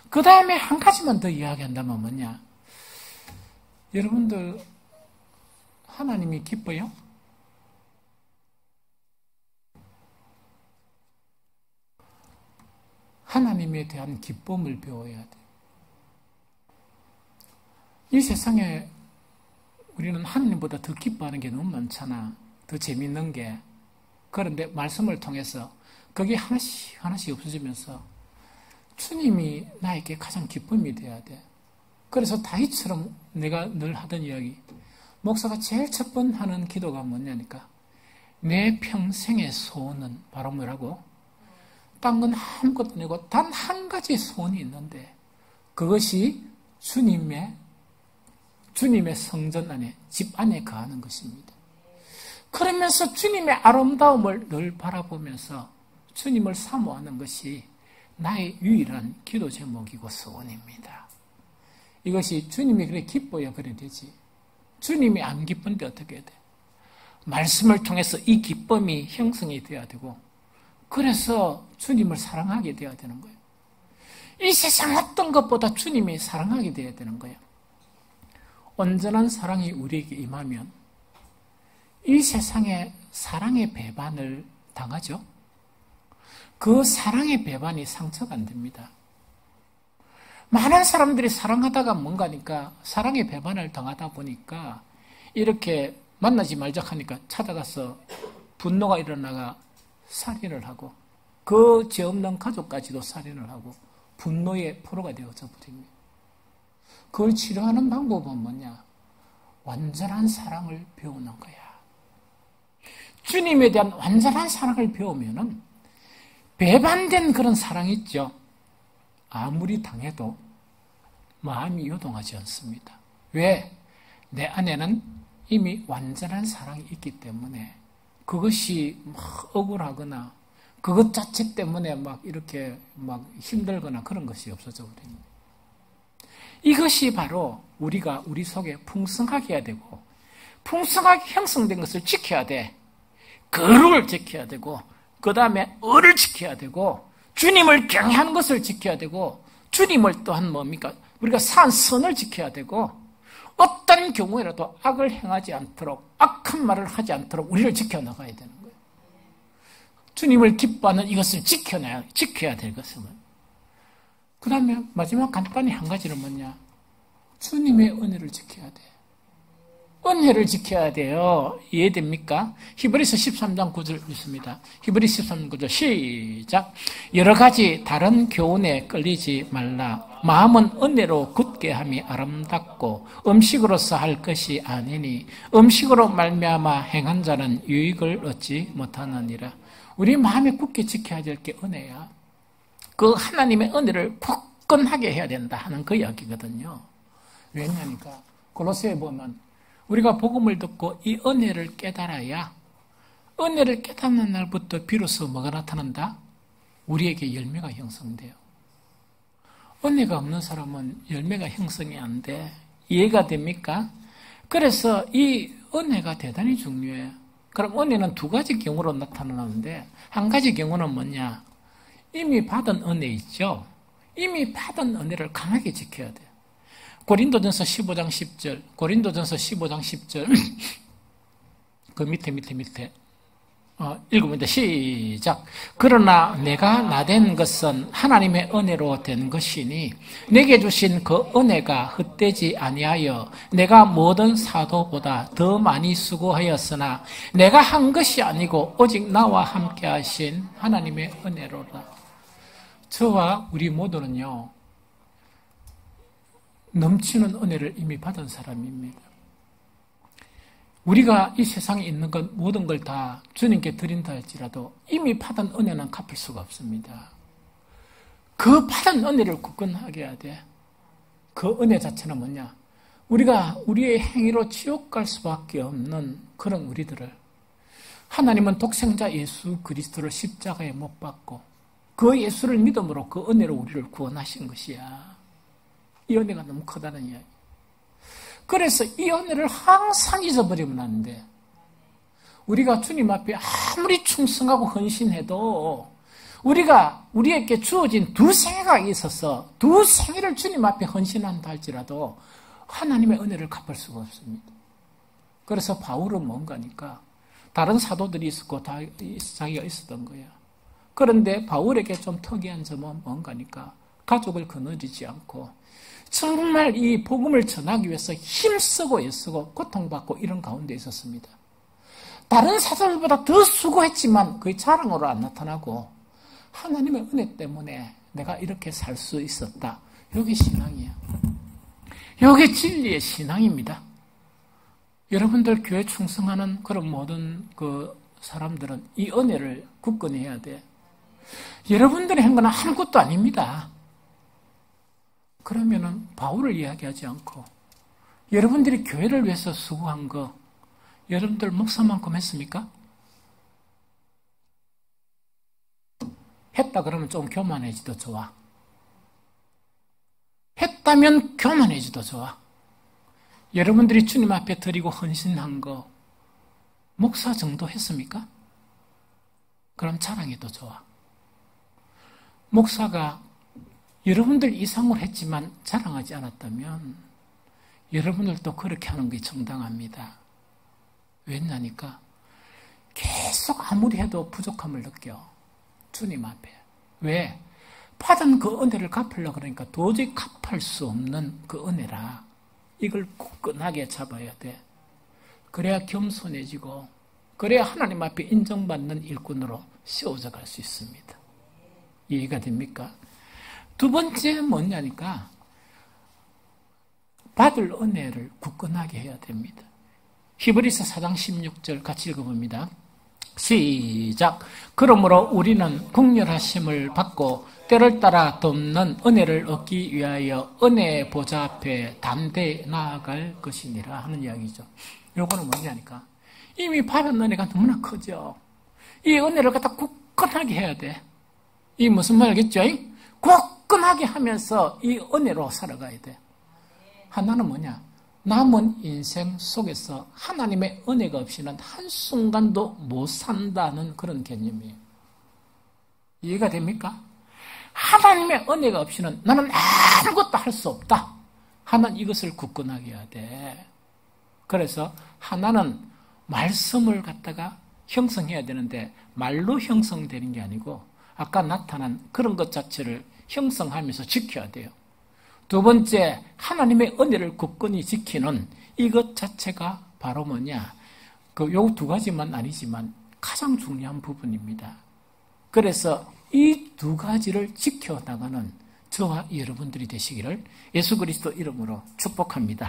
그 다음에 한 가지만 더 이야기한다면 뭐냐? 여러분들 하나님이 기뻐요? 하나님에 대한 기쁨을 배워야 돼. 이 세상에 우리는 하나님보다 더 기뻐하는 게 너무 많잖아. 더 재밌는 게. 그런데 말씀을 통해서 그게 하나씩 없어지면서 주님이 나에게 가장 기쁨이 돼야 돼. 그래서 다윗처럼 내가 늘 하던 이야기, 목사가 제일 첫 번 하는 기도가 뭐냐니까 내 평생의 소원은 바로 뭐라고? 딴 건 아무것도 아니고 단 한 가지 소원이 있는데 그것이 주님의 성전 안에, 집 안에 거하는 것입니다. 그러면서 주님의 아름다움을 늘 바라보면서 주님을 사모하는 것이 나의 유일한 기도 제목이고 소원입니다. 이것이 주님이 그래 기뻐야 그래 되지. 주님이 안 기쁜데 어떻게 해야 돼? 말씀을 통해서 이 기쁨이 형성이 되어야 되고, 그래서 주님을 사랑하게 되어야 되는 거예요. 이 세상 어떤 것보다 주님이 사랑하게 되어야 되는 거예요. 온전한 사랑이 우리에게 임하면 이 세상에 사랑의 배반을 당하죠. 그 사랑의 배반이 상처가 안 됩니다. 많은 사람들이 사랑하다가 뭔가니까 사랑의 배반을 당하다 보니까 이렇게 만나지 말자 하니까 찾아가서 분노가 일어나가 살인을 하고, 그 죄 없는 가족까지도 살인을 하고 분노의 포로가 되어져 버립니다. 그걸 치료하는 방법은 뭐냐? 완전한 사랑을 배우는 거야. 주님에 대한 완전한 사랑을 배우면은 배반된 그런 사랑 있죠. 아무리 당해도 마음이 요동하지 않습니다. 왜? 내 안에는 이미 완전한 사랑이 있기 때문에 그것이 막 억울하거나 그것 자체 때문에 막 이렇게 막 힘들거나 그런 것이 없어져 버립니다. 이것이 바로 우리가 우리 속에 풍성하게 해야 되고, 풍성하게 형성된 것을 지켜야 돼. 거룩을 지켜야 되고, 그 다음에 을을 지켜야 되고, 주님을 경외하는 것을 지켜야 되고, 주님을 또한 뭡니까? 우리가 산 선을 지켜야 되고, 어떤 경우에라도 악을 행하지 않도록, 악한 말을 하지 않도록 우리를 지켜나가야 되는 거예요. 주님을 기뻐하는 이것을 지켜야 될 것은. 그 다음에 마지막 간단히 한 가지는 뭐냐? 주님의 은혜를 지켜야 돼. 은혜를 지켜야 돼요. 이해됩니까? 히브리서 13장 9절 읽습니다. 히브리서 13장 9절 시작. 여러 가지 다른 교훈에 끌리지 말라. 마음은 은혜로 굳게 함이 아름답고 음식으로서 할 것이 아니니 음식으로 말미암아 행한 자는 유익을 얻지 못하느니라. 우리 마음에 굳게 지켜야 될 게 은혜야. 그 하나님의 은혜를 굳건하게 해야 된다 하는 그 이야기거든요. 왜냐니까 골로새에 보면 우리가 복음을 듣고 이 은혜를 깨달아야, 은혜를 깨닫는 날부터 비로소 뭐가 나타난다? 우리에게 열매가 형성돼요. 은혜가 없는 사람은 열매가 형성이 안 돼. 이해가 됩니까? 그래서 이 은혜가 대단히 중요해요. 그럼 은혜는 두 가지 경우로 나타나는데, 한 가지 경우는 뭐냐? 이미 받은 은혜 있죠? 이미 받은 은혜를 강하게 지켜야 돼. 고린도전서 15장 10절, 고린도전서 15장 10절, 그 밑에 읽어봅니다. 시작. 그러나 내가 나된 것은 하나님의 은혜로 된 것이니 내게 주신 그 은혜가 헛되지 아니하여 내가 모든 사도보다 더 많이 수고하였으나 내가 한 것이 아니고 오직 나와 함께 하신 하나님의 은혜로라. 저와 우리 모두는요, 넘치는 은혜를 이미 받은 사람입니다. 우리가 이 세상에 있는 것 모든 걸 다 주님께 드린다 할지라도 이미 받은 은혜는 갚을 수가 없습니다. 그 받은 은혜를 굳건하게 해야 돼. 그 은혜 자체는 뭐냐? 우리가 우리의 행위로 지옥 갈 수밖에 없는 그런 우리들을 하나님은 독생자 예수 그리스도를 십자가에 못 박고 그 예수를 믿음으로 그 은혜로 우리를 구원하신 것이야. 이 은혜가 너무 크다는 이야기. 그래서 이 은혜를 항상 잊어버리면 안 돼. 우리가 주님 앞에 아무리 충성하고 헌신해도 우리에게 주어진 두 생애가 있어서 두 생애를 주님 앞에 헌신한다 할지라도 하나님의 은혜를 갚을 수가 없습니다. 그래서 바울은 뭔가니까 다른 사도들이 있었고 다 자기가 있었던 거야. 그런데 바울에게 좀 특이한 점은 뭔가니까 가족을 거느리지 않고 정말 이 복음을 전하기 위해서 힘쓰고 애쓰고 고통받고 이런 가운데 있었습니다. 다른 사도들보다 더 수고했지만 그의 자랑으로 안 나타나고 하나님의 은혜 때문에 내가 이렇게 살 수 있었다. 이게 신앙이야. 이게 진리의 신앙입니다. 여러분들 교회 충성하는 그런 모든 그 사람들은 이 은혜를 굳건히 해야 돼. 여러분들이 한 건 아무것도 아닙니다. 그러면은 바울을 이야기하지 않고 여러분들이 교회를 위해서 수고한 거 여러분들 목사만큼 했습니까? 했다 그러면 좀 교만해지도 좋아. 했다면 교만해지도 좋아. 여러분들이 주님 앞에 드리고 헌신한 거 목사 정도 했습니까? 그럼 자랑해도 좋아. 목사가 여러분들 이상을 했지만 자랑하지 않았다면 여러분들도 그렇게 하는 게 정당합니다. 왜냐니까 계속 아무리 해도 부족함을 느껴. 주님 앞에. 왜? 받은 그 은혜를 갚으려고 그러니까 도저히 갚을 수 없는 그 은혜라. 이걸 굳건하게 잡아야 돼. 그래야 겸손해지고 그래야 하나님 앞에 인정받는 일꾼으로 세워져 갈 수 있습니다. 이해가 됩니까? 두 번째 뭐냐니까 받을 은혜를 굳건하게 해야 됩니다. 히브리서 4장 16절 같이 읽어봅니다. 시작. 그러므로 우리는 국률하심을 받고 때를 따라 돕는 은혜를 얻기 위하여 은혜의 보좌 앞에 담대히 나아갈 것이니라 하는 이야기죠. 요거는 뭐냐니까 이미 받은 은혜가 너무나 크죠. 이 은혜를 갖다 굳건하게 해야 돼. 이 무슨 말이겠죠? 굳건하게 하면서 이 은혜로 살아가야 돼. 하나는 뭐냐? 남은 인생 속에서 하나님의 은혜가 없이는 한순간도 못 산다는 그런 개념이에요. 이해가 됩니까? 하나님의 은혜가 없이는 나는 아무것도 할 수 없다. 하나는 이것을 굳건하게 해야 돼. 그래서 하나는 말씀을 갖다가 형성해야 되는데 말로 형성되는 게 아니고 아까 나타난 그런 것 자체를 형성하면서 지켜야 돼요. 두 번째, 하나님의 은혜를 굳건히 지키는 이것 자체가 바로 뭐냐? 요 두 가지만 아니지만 가장 중요한 부분입니다. 그래서 이 두 가지를 지켜나가는 저와 여러분들이 되시기를 예수 그리스도 이름으로 축복합니다.